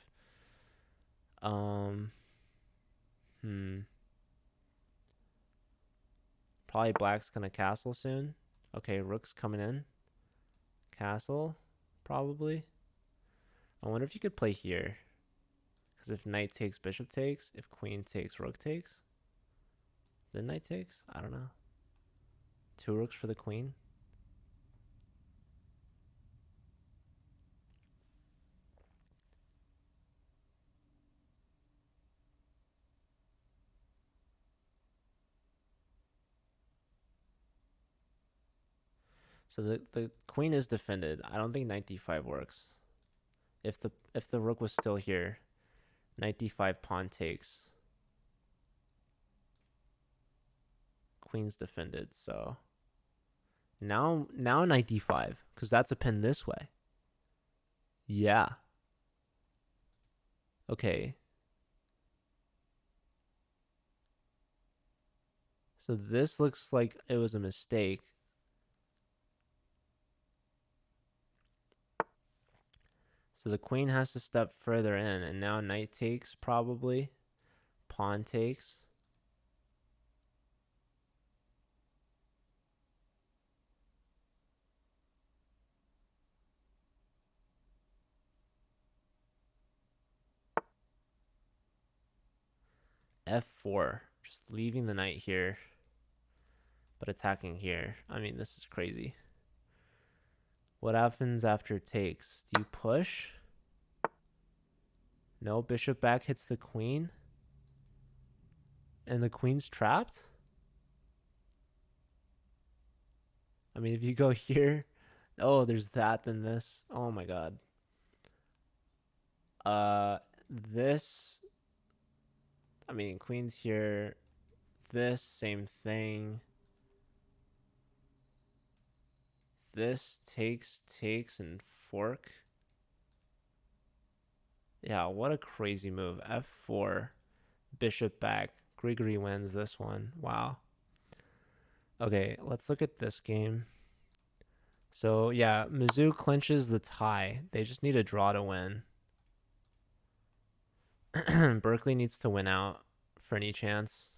Um, Probably black's gonna castle soon. Okay, rook's coming in. Castle, probably. I wonder if you could play here. Because if knight takes, bishop takes. If queen takes, rook takes. Then knight takes? I don't know. Two rooks for the queen. So the queen is defended. I don't think knight d5 works. If the rook was still here, knight d5 pawn takes. Queen's defended, so now knight d5 because that's a pin this way. Yeah. Okay. So this looks like it was a mistake. So the queen has to step further in, and now knight takes probably. Pawn takes. F4. Just leaving the knight here, but attacking here. I mean, this is crazy. What happens after takes? Do you push? No, bishop back hits the queen. And the queen's trapped? I mean, if you go here... Oh, there's that, then this. Oh my god. This... I mean, queen's here. This, same thing. This takes, and fork. Yeah, what a crazy move. F4, bishop back. Grigory wins this one. Wow. Okay, let's look at this game. So, yeah, Mizzou clinches the tie. They just need a draw to win. Berkeley needs to win out for any chance.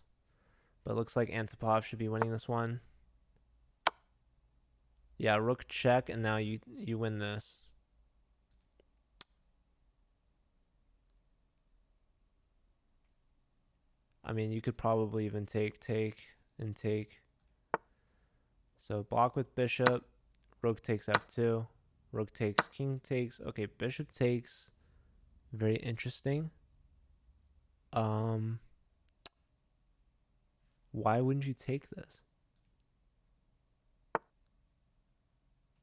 But it looks like Antipov should be winning this one. Yeah, rook check, and now you win this. I mean, you could probably even take, and take. So block with bishop. Rook takes f2. Rook takes, king takes. Okay, bishop takes. Very interesting. Why wouldn't you take this?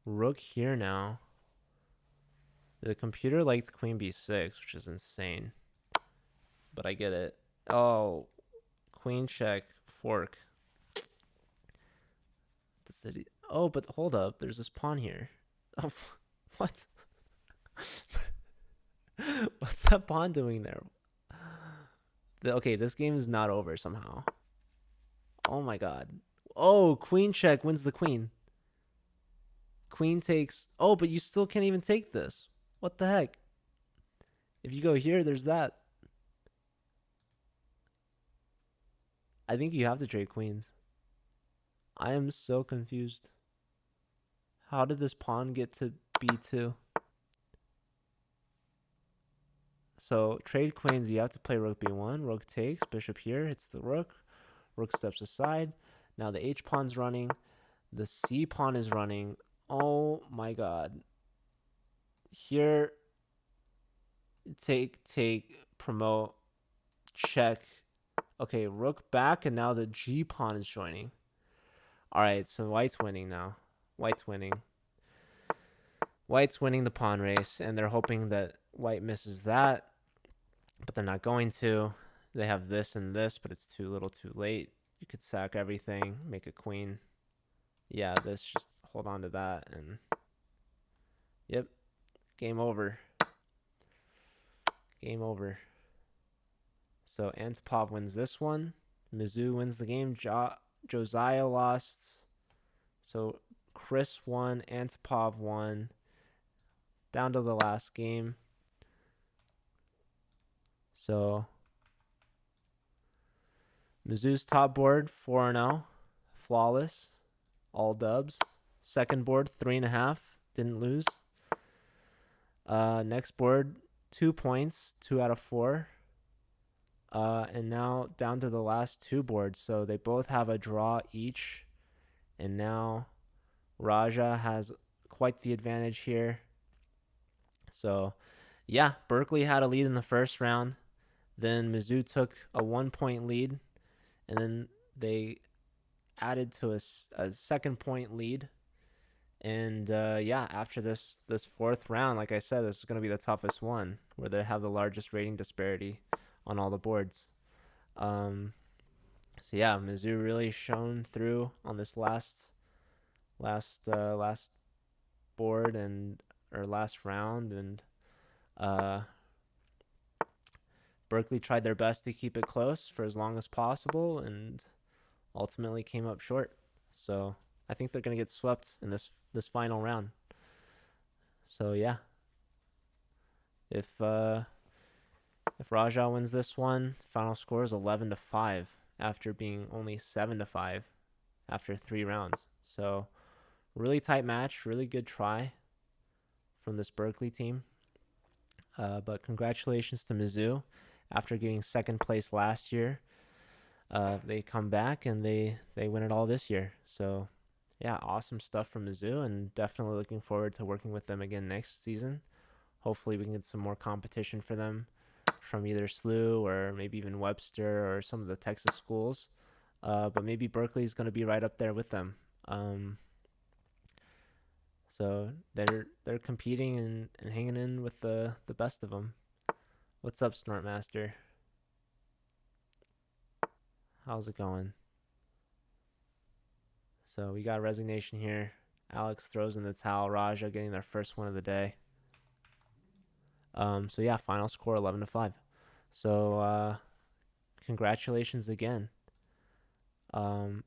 Rook here now. The computer liked queen b6, which is insane. But I get it. Oh, queen check, fork. The city. Oh, but hold up. There's this pawn here. Oh, what? What's that pawn doing there? Okay, this game is not over somehow. Oh my god. Oh, queen check wins the queen. Queen takes. Oh, but you still can't even take this. What the heck? If you go here, there's that. I think you have to trade queens. I am so confused. How did this pawn get to b2? So trade queens, you have to play rook b1. Rook takes, bishop here, hits the rook. Rook steps aside. Now the h pawn's running. The c pawn is running. Oh my god. Here, take, promote, check. Okay, rook back, and now the g pawn is joining. All right, so white's winning now. White's winning. White's winning the pawn race, and they're hoping that white misses that, but they're not going to. They have this and this, but it's too little too late. You could sack everything, make a queen. Yeah, this, just hold on to that, and yep, game over. Game over. So Antipov wins this one. Mizzou wins the game. Josiah lost. So Chris won. Antipov won. Down to the last game. So Mizzou's top board 4-0, flawless, all dubs. Second board 3.5, didn't lose. Next board 2 points, 2 out of 4. And now down to the last two boards. So they both have a draw each. And now Raja has quite the advantage here. So, yeah, Berkeley had a lead in the first round. Then Mizzou took a 1-point lead. And then they added to a second-point lead. And, yeah, after this fourth round, like I said, this is going to be the toughest one, where they have the largest rating disparity on all the boards. So yeah, Mizzou really shone through on this last board or last round, and Berkeley tried their best to keep it close for as long as possible, and ultimately came up short. So I think they're gonna get swept in this final round. So yeah, if Raja wins this one, final score is 11-5 after being only 7-5 after 3 rounds. So really tight match, really good try from this Berkeley team. But congratulations to Mizzou. After getting second place last year, they come back and they win it all this year. So Yeah, awesome stuff from Mizzou, and definitely looking forward to working with them again next season. Hopefully, we can get some more competition for them from either SLU or maybe even Webster or some of the Texas schools. But maybe Berkeley's going to be right up there with them. Um, so they're competing and hanging in with the best of them. What's up, Snortmaster? How's it going? So we got resignation here. Alex throws in the towel. Raja getting their first win of the day. So yeah, final score 11-5. So congratulations again. Um,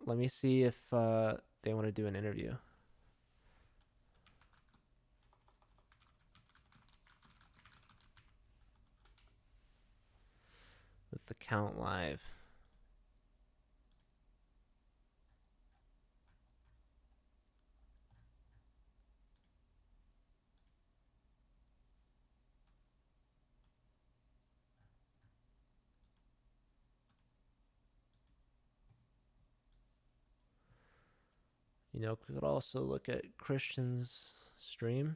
let me see if they want to do an interview with the Count Live. You know, could also look at Christian's stream.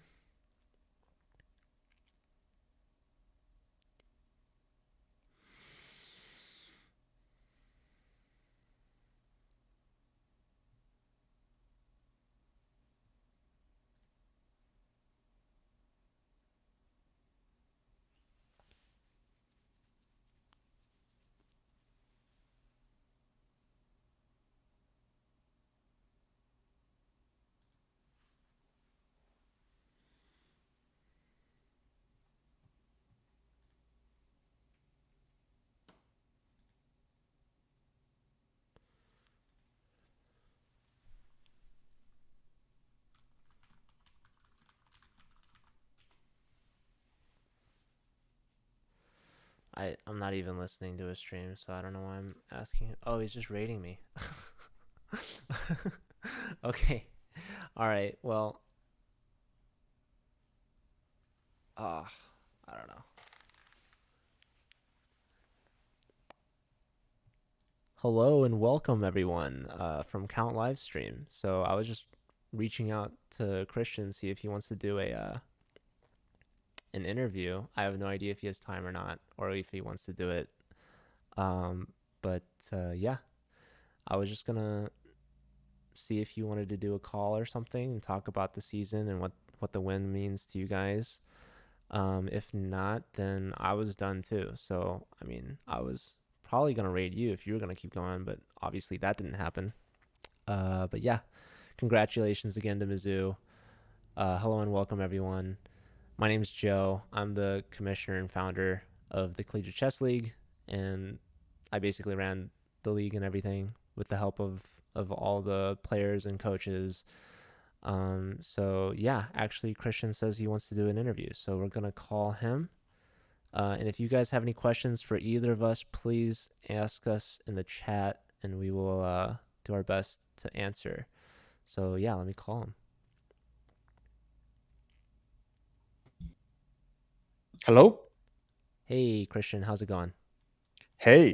I'm not even listening to his stream, so I don't know why I'm asking him. Oh, he's just rating me. Okay. All right. Well, uh, I don't know. Hello and welcome everyone from Count Livestream. So I was just reaching out to Christian see if he wants to do a an interview. I have no idea if he has time or not, or if he wants to do it. Um, but yeah, I was just gonna see if you wanted to do a call or something and talk about the season and what the win means to you guys. If not, then I was done too. So I mean, I was probably gonna raid you if you were gonna keep going, but obviously that didn't happen. But yeah, congratulations again to Mizzou. Hello and welcome everyone. My name's Joe. I'm the commissioner and founder of the Collegiate Chess League, and I basically ran the league and everything with the help of all the players and coaches. So yeah, actually, Christian says he wants to do an interview, so we're gonna call him. And if you guys have any questions for either of us, please ask us in the chat, and we will do our best to answer. So yeah, let me call him. Hello. Hey, Christian, how's it going? Hey.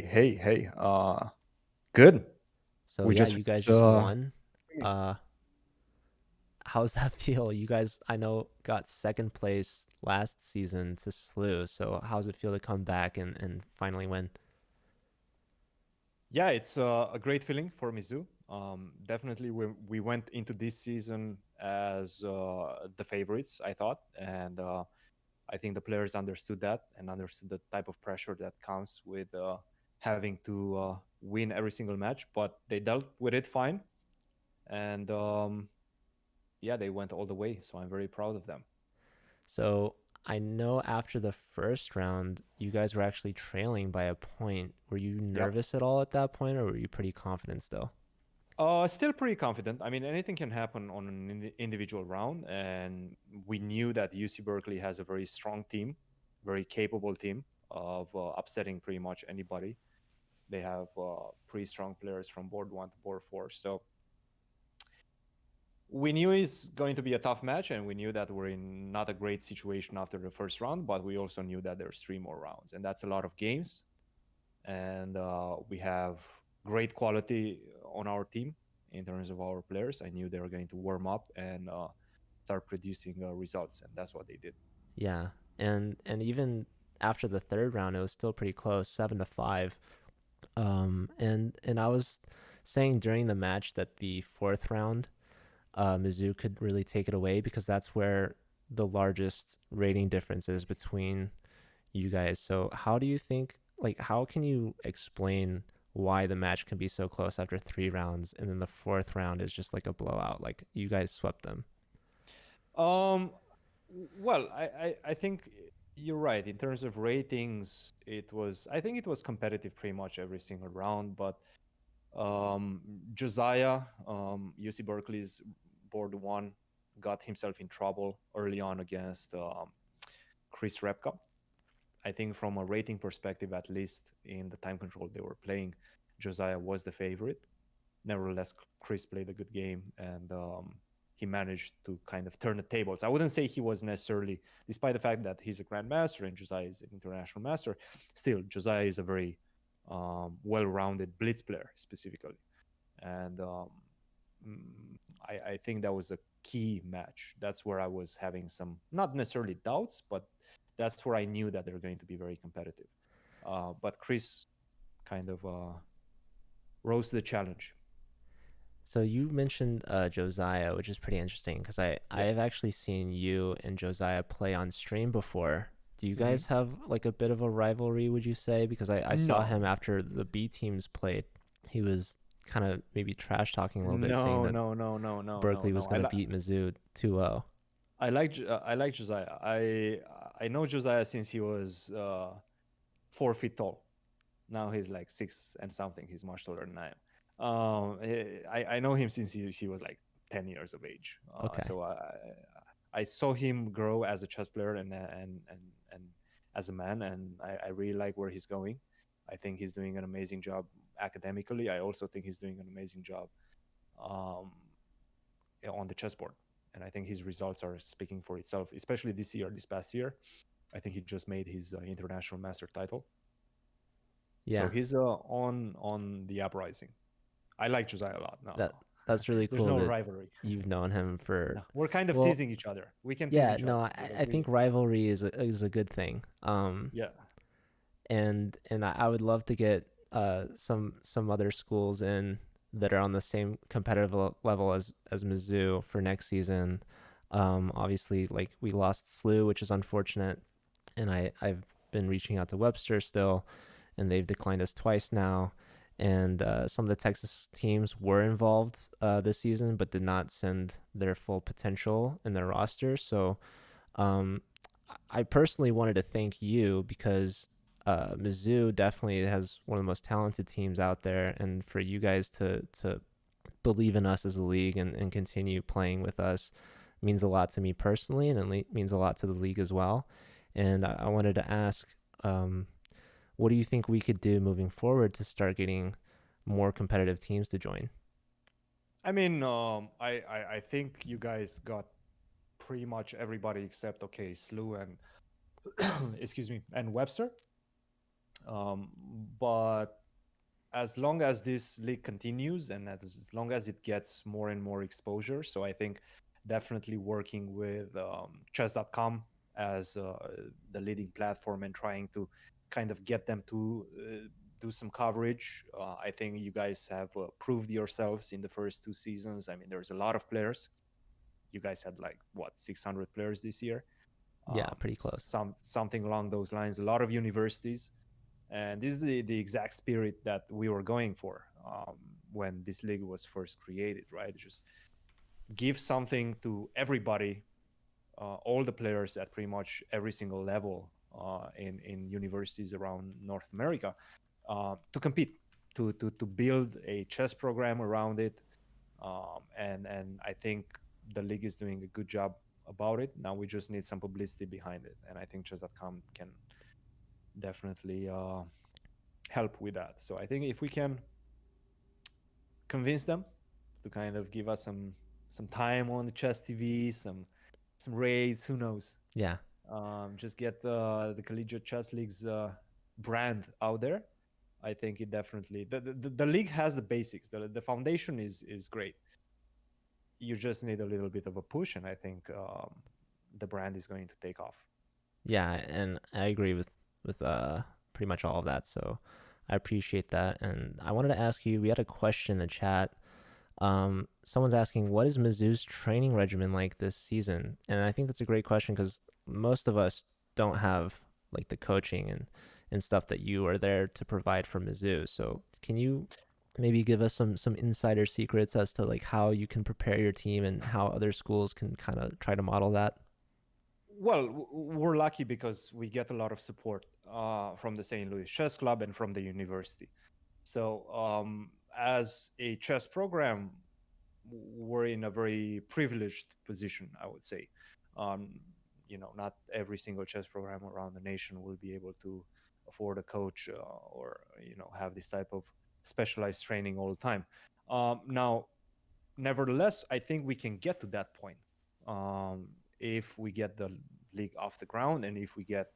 Good. So We yeah, just you guys reached, just won. Uh, how's that feel? You guys, I know, got second place last season to SLU. So how's it feel to come back and finally win? yeah, it's a great feeling for Mizzou. Definitely, we went into this season as the favorites, I thought, and I think the players understood that and understood the type of pressure that comes with having to win every single match. But they dealt with it fine, and yeah, they went all the way. So I'm very proud of them. So I know after the first round, you guys were actually trailing by a point. Were you Yep. nervous at all at that point, or were you pretty confident still? Still pretty confident. I mean, anything can happen on an individual round, and we knew that UC Berkeley has a very strong team, very capable team of upsetting pretty much anybody. They have pretty strong players from board one to board four, so we knew it's going to be a tough match, and we knew that we're in not a great situation after the first round, but we also knew that there's three more rounds, and that's a lot of games, and we have great quality on our team in terms of our players. I knew they were going to warm up and start producing results, and that's what they did. Yeah, and even after the third round, it was still pretty close, 7-5. And I was saying during the match that the fourth round, Mizzou could really take it away because that's where the largest rating difference is between you guys. So how do you think, like, how can you explain why the match can be so close after three rounds and then the fourth round is just like a blowout? Like you guys swept them. Um, well, I think you're right. In terms of ratings, I think it was competitive pretty much every single round, but Josiah, UC Berkeley's board one, got himself in trouble early on against Chris Repka. I think from a rating perspective, at least in the time control they were playing, Josiah was the favorite. Nevertheless, Chris played a good game and he managed to kind of turn the tables. I wouldn't say he was necessarily, despite the fact that he's a grandmaster and Josiah is an international master, still Josiah is a very well-rounded blitz player specifically, and I think that was a key match. That's where I was having some, not necessarily doubts, but that's where I knew that they're going to be very competitive. But Chris kind of rose to the challenge. So you mentioned Josiah, which is pretty interesting because I Yeah. have actually seen you and Josiah play on stream before. Do you Hmm. guys have like a bit of a rivalry, would you say? Because I saw No, him after the B teams played. He was kind of maybe trash talking a little bit, saying no, that no, no, no, no, no, Berkeley was no. going to beat Mizzou 2-0. I like Josiah. I know Josiah since he was 4 feet tall. Now he's like six and something. He's much taller than I am. I know him since he was like 10 years of age. Okay. So I saw him grow as a chess player and as a man, and I really like where he's going. I think he's doing an amazing job academically. I also think he's doing an amazing job um, on the chessboard. And I think his results are speaking for itself, especially this year, this past year. I think he just made his international master title, so Yeah. he's on the uprising. I like Josiah a lot. No, That no, that's really there's cool no that rivalry. you've known him for, No, we're kind of well, teasing each other. We can tease yeah, each no, other I, because I we, think rivalry is a good thing. yeah, And I would love to get some other schools in that are on the same competitive level as Mizzou for next season. Obviously, like we lost SLU, which is unfortunate, and I've been reaching out to Webster still, and they've declined us twice now. And some of the Texas teams were involved this season, but did not send their full potential in their roster. So um, I personally wanted to thank you because Mizzou definitely has one of the most talented teams out there, and for you guys to believe in us as a league and continue playing with us means a lot to me personally, and it means a lot to the league as well. And I wanted to ask, what do you think we could do moving forward to start getting more competitive teams to join? I mean, I think you guys got pretty much everybody except okay, Slew and excuse me, and Webster. Um, but as long as this league continues and as long as it gets more and more exposure, so I think definitely working with chess.com as the leading platform and trying to kind of get them to do some coverage. I think you guys have proved yourselves in the first 2 seasons. I mean, there's a lot of players. You guys had like what 600 players this year, Yeah, pretty close. something along those lines. A lot of universities, and this is the exact spirit that we were going for when this league was first created, right? Just give something to everybody, all the players at pretty much every single level in universities around North America to compete, to build a chess program around it, and I think the league is doing a good job about it. Now we just need some publicity behind it, and I think chess.com can definitely help with that. So I think if we can convince them to kind of give us some time on the chess TV, some raids, who knows? Yeah. Just get the collegiate chess league's brand out there. I think it definitely the league has the basics. The foundation is great. You just need a little bit of a push, and I think the brand is going to take off. Yeah, and I agree with pretty much all of that. So I appreciate that. And I wanted to ask you, we had a question in the chat. Someone's asking, what is Mizzou's training regimen like this season? And I think that's a great question because most of us don't have like the coaching and stuff that you are there to provide for Mizzou. So can you maybe give us some insider secrets as to like how you can prepare your team and how other schools can kind of try to model that? Well, we're lucky because we get a lot of support from the St. Louis Chess Club and from the university. So, as a chess program, we're in a very privileged position, I would say. Um, not every single chess program around the nation will be able to afford a coach or have this type of specialized training all the time. Now, nevertheless, I think we can get to that point um, if we get the league off the ground and if we get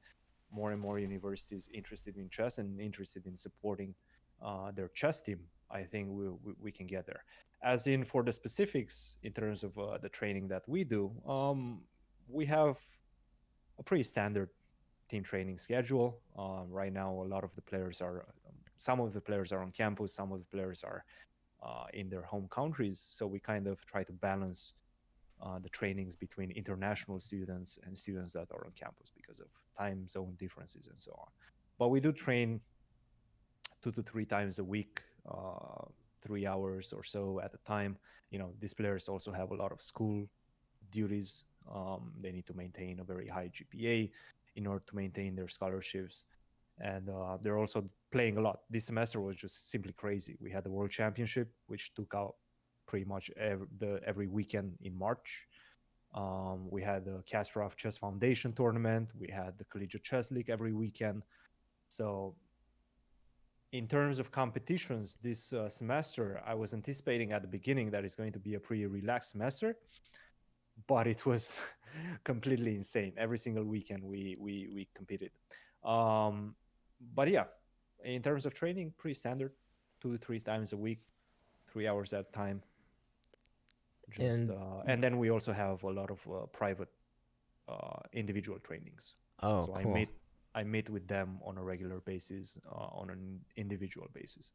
more and more universities interested in chess and interested in supporting their chess team. I think we can get there. As in for the specifics in terms of the training that we do, we have a pretty standard team training schedule. Right now, a lot of the players are, some of the players are on campus, some of the players are in their home countries. So we kind of try to balance the trainings between international students and students that are on campus because of time zone differences and so on. But we do train 2 to 3 times a week, 3 hours or so at a time. These players also have a lot of school duties. They need to maintain a very high GPA in order to maintain their scholarships. And they're also playing a lot. This semester was just simply crazy. We had the World Championship, which took out pretty much every weekend in March. We had the Kasparov Chess Foundation tournament. We had the Collegiate Chess League every weekend. So, in terms of competitions this semester, I was anticipating at the beginning that it's going to be a pretty relaxed semester, but it was completely insane. Every single weekend we competed. Um, but yeah, in terms of training, pretty standard, 2 to 3 times a week, 3 hours at a time. Just And and then we also have a lot of private individual trainings. oh, So cool. I meet with them on a regular basis, on an individual basis.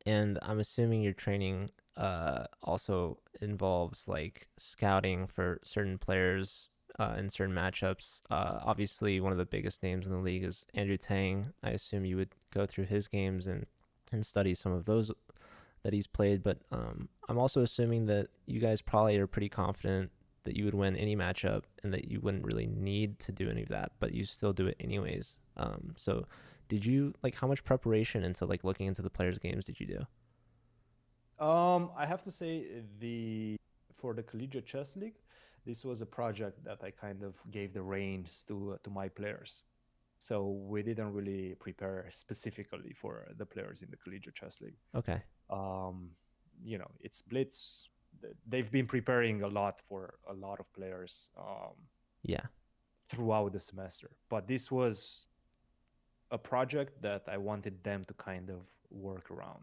And I'm assuming your training also involves like scouting for certain players in certain matchups. Obviously, one of the biggest names in the league is Andrew Tang. I assume you would go through his games and study some of those that he's played. But I'm also assuming that you guys probably are pretty confident that you would win any matchup and that you wouldn't really need to do any of that, but you still do it anyways. So did you like how much preparation into like looking into the players' games did you do? I have to say the for the Collegiate Chess League, this was a project that I kind of gave the reins to my players. So we didn't really prepare specifically for the players in the Collegiate Chess League. Okay. Um, it's Blitz. They've been preparing a lot for a lot of players Yeah. throughout the semester, but this was a project that I wanted them to kind of work around.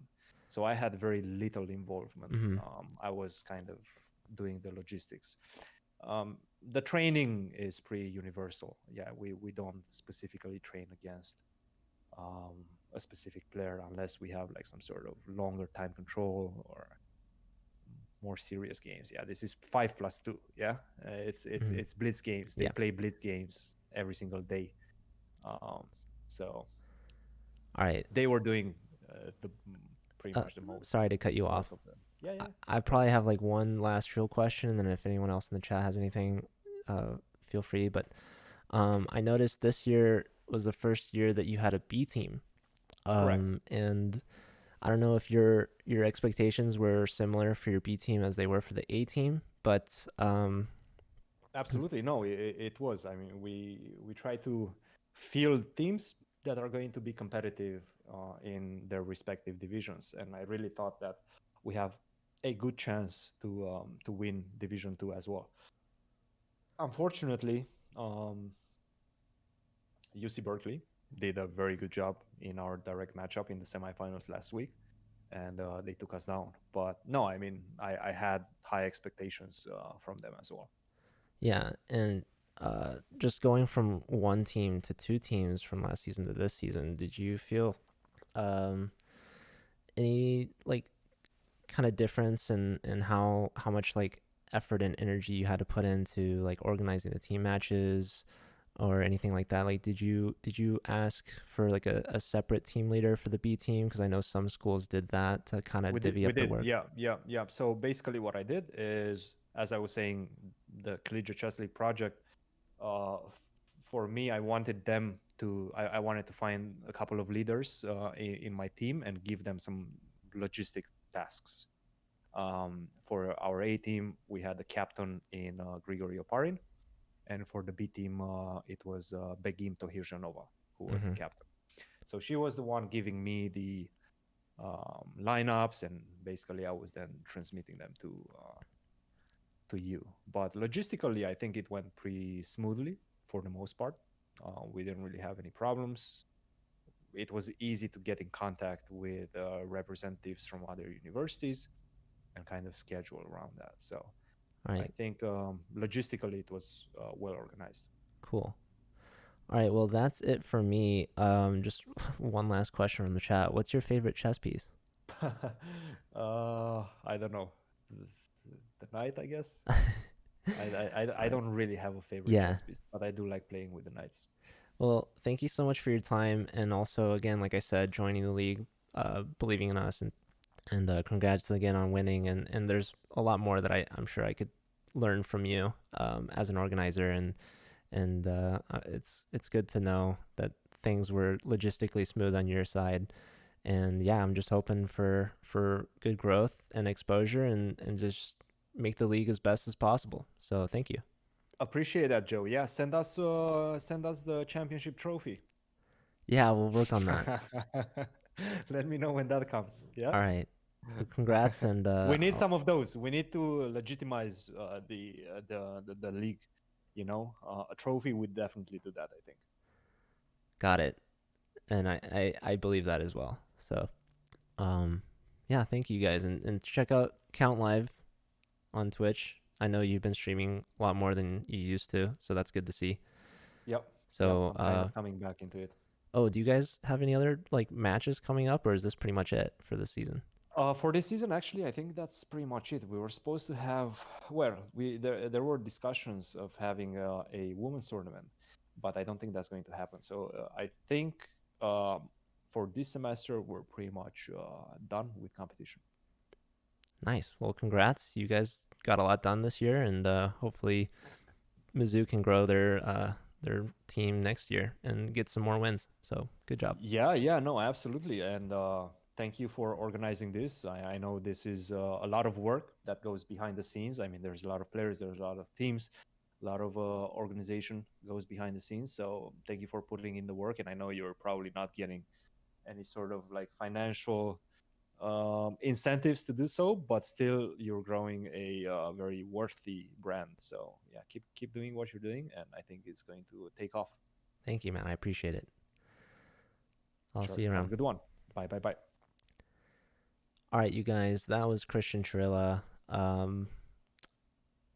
So I had very little involvement. Mm-hmm. I was kind of doing the logistics. The training is pretty universal. Yeah, we don't specifically train against a specific player unless we have like some sort of longer time control or more serious games. Yeah, this is 5+2. Yeah, it's Mm-hmm. it's blitz games. They Yeah. play blitz games every single day. Um, so All right. they were doing the pretty Uh, much the most Sorry to cut you off. most of them. Yeah, I, yeah, I go ahead. probably have like one last real question, and then if anyone else in the chat has anything, feel free. But I noticed this year was the first year that you had a B team. Correct. And I don't know if your expectations were similar for your B team as they were for the A team, but Absolutely, no, it was. I mean, we try to field teams that are going to be competitive in their respective divisions, and I really thought that we have a good chance to win Division Two as well. Unfortunately, UC Berkeley did a very good job in our direct matchup in the semifinals last week, and they took us down. But no, I mean, I had high expectations from them as well. Yeah, and just going from one team to two teams from last season to this season, did you feel um, any like kind of difference in how much like effort and energy you had to put into like organizing the team matches or anything like that? Like, did you ask for like a separate team leader for the B team? Because I know some schools did that to kind of divvy We up the did, work. yeah, yeah, yeah. So basically, what I did is, as I was saying, the Collegiate Chess League project. For me, I wanted them to. I wanted to find a couple of leaders in my team and give them some logistic tasks. For our A team, we had the captain in Grigory Oparin, and for the B team, it was Begim Tohirjanova, who was the Mm-hmm. captain. So she was the one giving me the lineups, and basically I was then transmitting them to you. But logistically, I think it went pretty smoothly for the most part. We didn't really have any problems. It was easy to get in contact with representatives from other universities and kind of schedule around that. So All I right, think logistically it was well organized. cool. All right, well that's it for me. Just one last question from the chat. What's your favorite chess piece? I don't know. The, the knight, I guess. I All right. don't really have a favorite Yeah. chess piece, but I do like playing with the knights. Well, thank you so much for your time, and also again, like I said, joining the league, believing in us, and congrats again on winning. And there's a lot more that I'm sure I could learn from you as an organizer, and it's good to know that things were logistically smooth on your side. And yeah, I'm just hoping for good growth and exposure, and just make the league as best as possible. So thank you. Appreciate that, Joe. Yeah, send us the championship trophy. Yeah, we'll work on that. Let me know when that comes. Yeah. All right. Well, congrats, and We need some of those. We need to legitimize the league. You know, a trophy would definitely do that, I think. got it. And I believe that as well. So um yeah, thank you guys, and check out Count Live on Twitch. I know you've been streaming a lot more than you used to, so that's good to see. Yep. Yep. So I'm kind of coming back into it. oh, do you guys have any other like matches coming up, or is this pretty much it for this season? For this season, actually, I think that's pretty much it. We were supposed to have, well, we there were discussions of having a women's tournament, but I don't think that's going to happen. So I think for this semester we're pretty much done with competition. Nice. Well, congrats. You guys got a lot done this year, and hopefully Mizzou can grow their team next year and get some more wins. So good job. Yeah, yeah, no, absolutely, and thank you for organizing this. I know this is a lot of work that goes behind the scenes. I mean, there's a lot of players, there's a lot of teams, a lot of organization goes behind the scenes. So thank you for putting in the work, and I know you're probably not getting any sort of like financial incentives to do so, but still you're growing a very worthy brand. So yeah, keep doing what you're doing, and I think it's going to take off. Thank you, man. I appreciate it. I'll Sure, see you have a around. good one. Bye, bye, bye. All right, you guys. That was Christian Chirilla,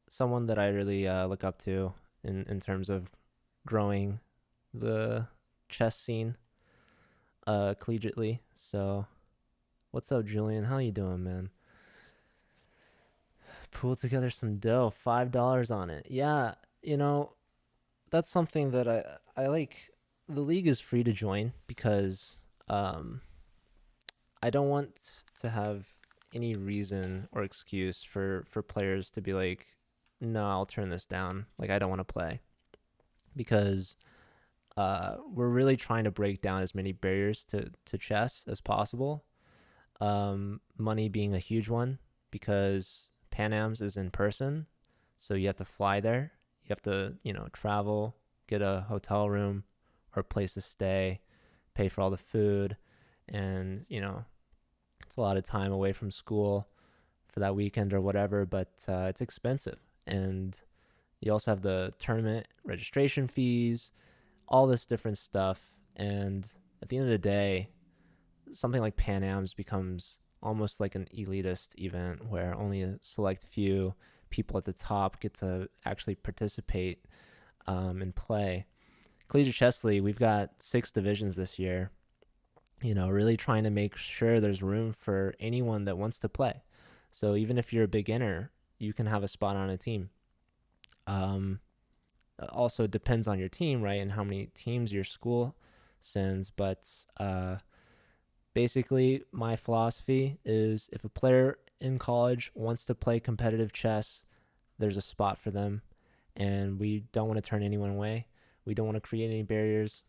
someone that I really look up to in terms of growing the chess scene collegiately. So, what's up, Julian? How you doing, man? Pull together some dough. $5 on it. Yeah, you know that's something that I like. The league is free to join because I don't want to have any reason or excuse for players to be like, no, I'll turn this down. Like I don't want to play because we're really trying to break down as many barriers to chess as possible. Money being a huge one because Pan Am's is in person, so you have to fly there. You have to travel, get a hotel room or a place to stay, pay for all the food, and it's a lot of time away from school for that weekend or whatever, but it's expensive. And you also have the tournament registration fees, all this different stuff. And at the end of the day, something like Pan Am's becomes almost like an elitist event where only a select few people at the top get to actually participate and play. Collegiate Chess League, we've got 6 divisions this year, really trying to make sure there's room for anyone that wants to play. So even if you're a beginner, you can have a spot on a team. Also depends on your team, right, and how many teams your school sends. But basically, my philosophy is if a player in college wants to play competitive chess, there's a spot for them, and we don't want to turn anyone away. We don't want to create any barriers.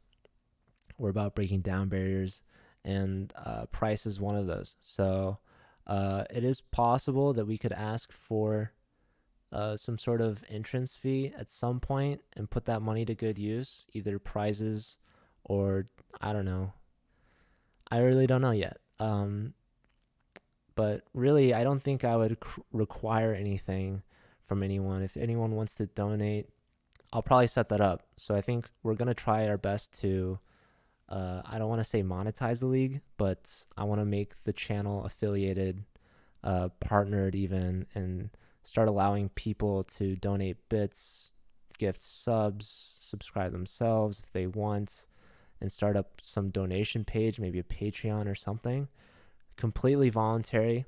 We're about breaking down barriers, and price is one of those. So it is possible that we could ask for some sort of entrance fee at some point and put that money to good use, either prizes or I don't know. I really don't know yet. But really, I don't think I would require anything from anyone. If anyone wants to donate, I'll probably set that up. So I think we're going to try our best to, I don't want to say monetize the league, but I want to make the channel affiliated, partnered even, and start allowing people to donate bits, gift subs, subscribe themselves if they want, and start up some donation page, maybe a Patreon or something. Completely voluntary.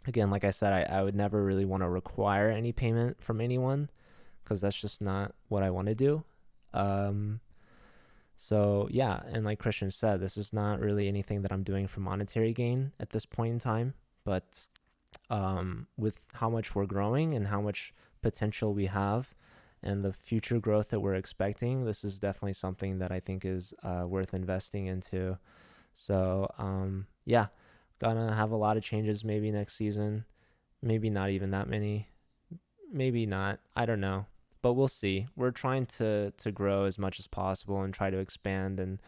Again, like I said, I would never really want to require any payment from anyone because that's just not what I want to do. So yeah, and like Christian said, this is not really anything that I'm doing for monetary gain at this point in time, but with how much we're growing and how much potential we have and the future growth that we're expecting, this is definitely something that I think is worth investing into. So yeah, gonna have a lot of changes maybe next season, maybe not even that many, maybe not, I don't know, but we'll see. We're trying to grow as much as possible and try to expand and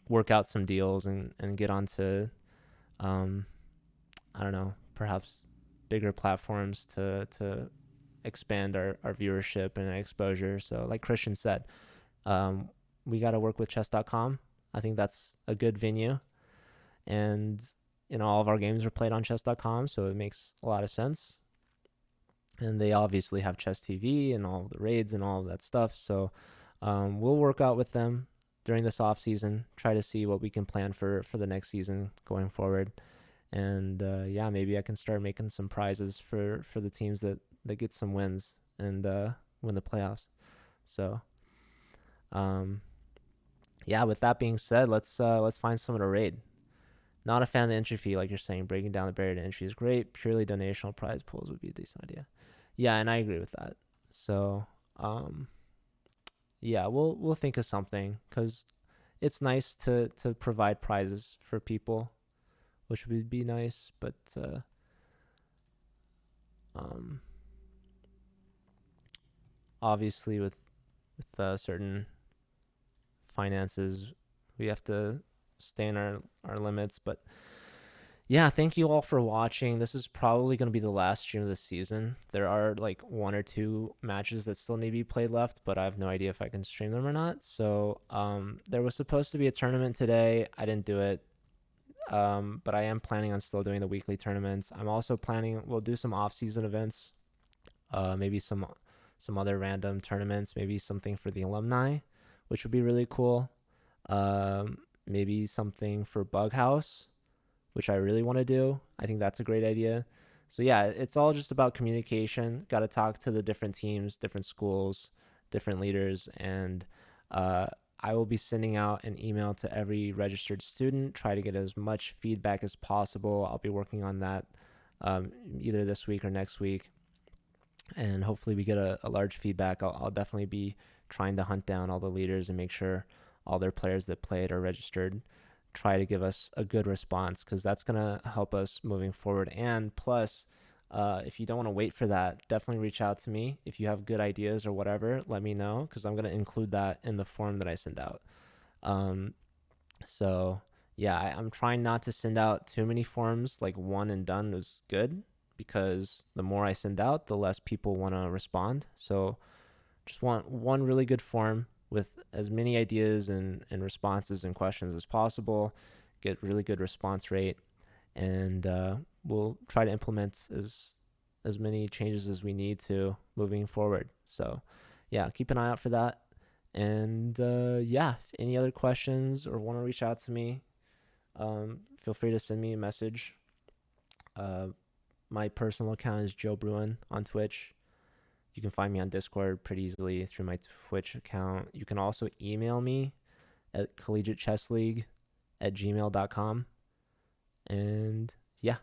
work out some deals and get onto I don't know, perhaps bigger platforms to expand our viewership and exposure. So like Christian said, we got to work with chess.com. I think that's a good venue. And, all of our games are played on chess.com, so it makes a lot of sense. And they obviously have Chess TV and all the raids and all of that stuff. So we'll work out with them during this off season, try to see what we can plan for the next season going forward. And yeah, maybe I can start making some prizes for the teams that get some wins and win the playoffs. So yeah, with that being said, let's find someone to raid. Not a fan of the entry fee, like you're saying. Breaking down the barrier to entry is great. Purely donational prize pools would be a decent idea. Yeah, and I agree with that. So yeah, we'll think of something because it's nice to provide prizes for people, which would be nice, but obviously with certain finances, we have to stay in our limits. But yeah, thank you all for watching. This is probably going to be the last stream of the season. There are like 1 or 2 matches that still need to be played left, but I have no idea if I can stream them or not. So there was supposed to be a tournament today. I didn't do it. But I am planning on still doing the weekly tournaments. I'm also planning we'll do some off-season events, maybe some other random tournaments, maybe something for the alumni, which would be really cool. Maybe something for Bug House, which I really want to do. I think that's a great idea. So yeah, it's all just about communication. Got to talk to the different teams, different schools, different leaders, and I will be sending out an email to every registered student, try to get as much feedback as possible. I'll be working on that either this week or next week. And hopefully we get a large feedback. I'll definitely be trying to hunt down all the leaders and make sure all their players that played are registered. Try to give us a good response because that's going to help us moving forward. And plus, if you don't want to wait for that, definitely reach out to me. If you have good ideas or whatever, let me know because I'm going to include that in the form that I send out. So yeah, I'm trying not to send out too many forms. Like one and done is good because the more I send out, the less people want to respond. So just want one really good form with as many ideas and responses and questions as possible, get really good response rate, and we'll try to implement as many changes as we need to moving forward. So yeah, keep an eye out for that. And yeah, if any other questions or want to reach out to me, feel free to send me a message. Uh, my personal account is Joe Bruin on Twitch. You can find me on Discord pretty easily through my Twitch account. You can also email me at collegiatechessleague@gmail.com. And yeah,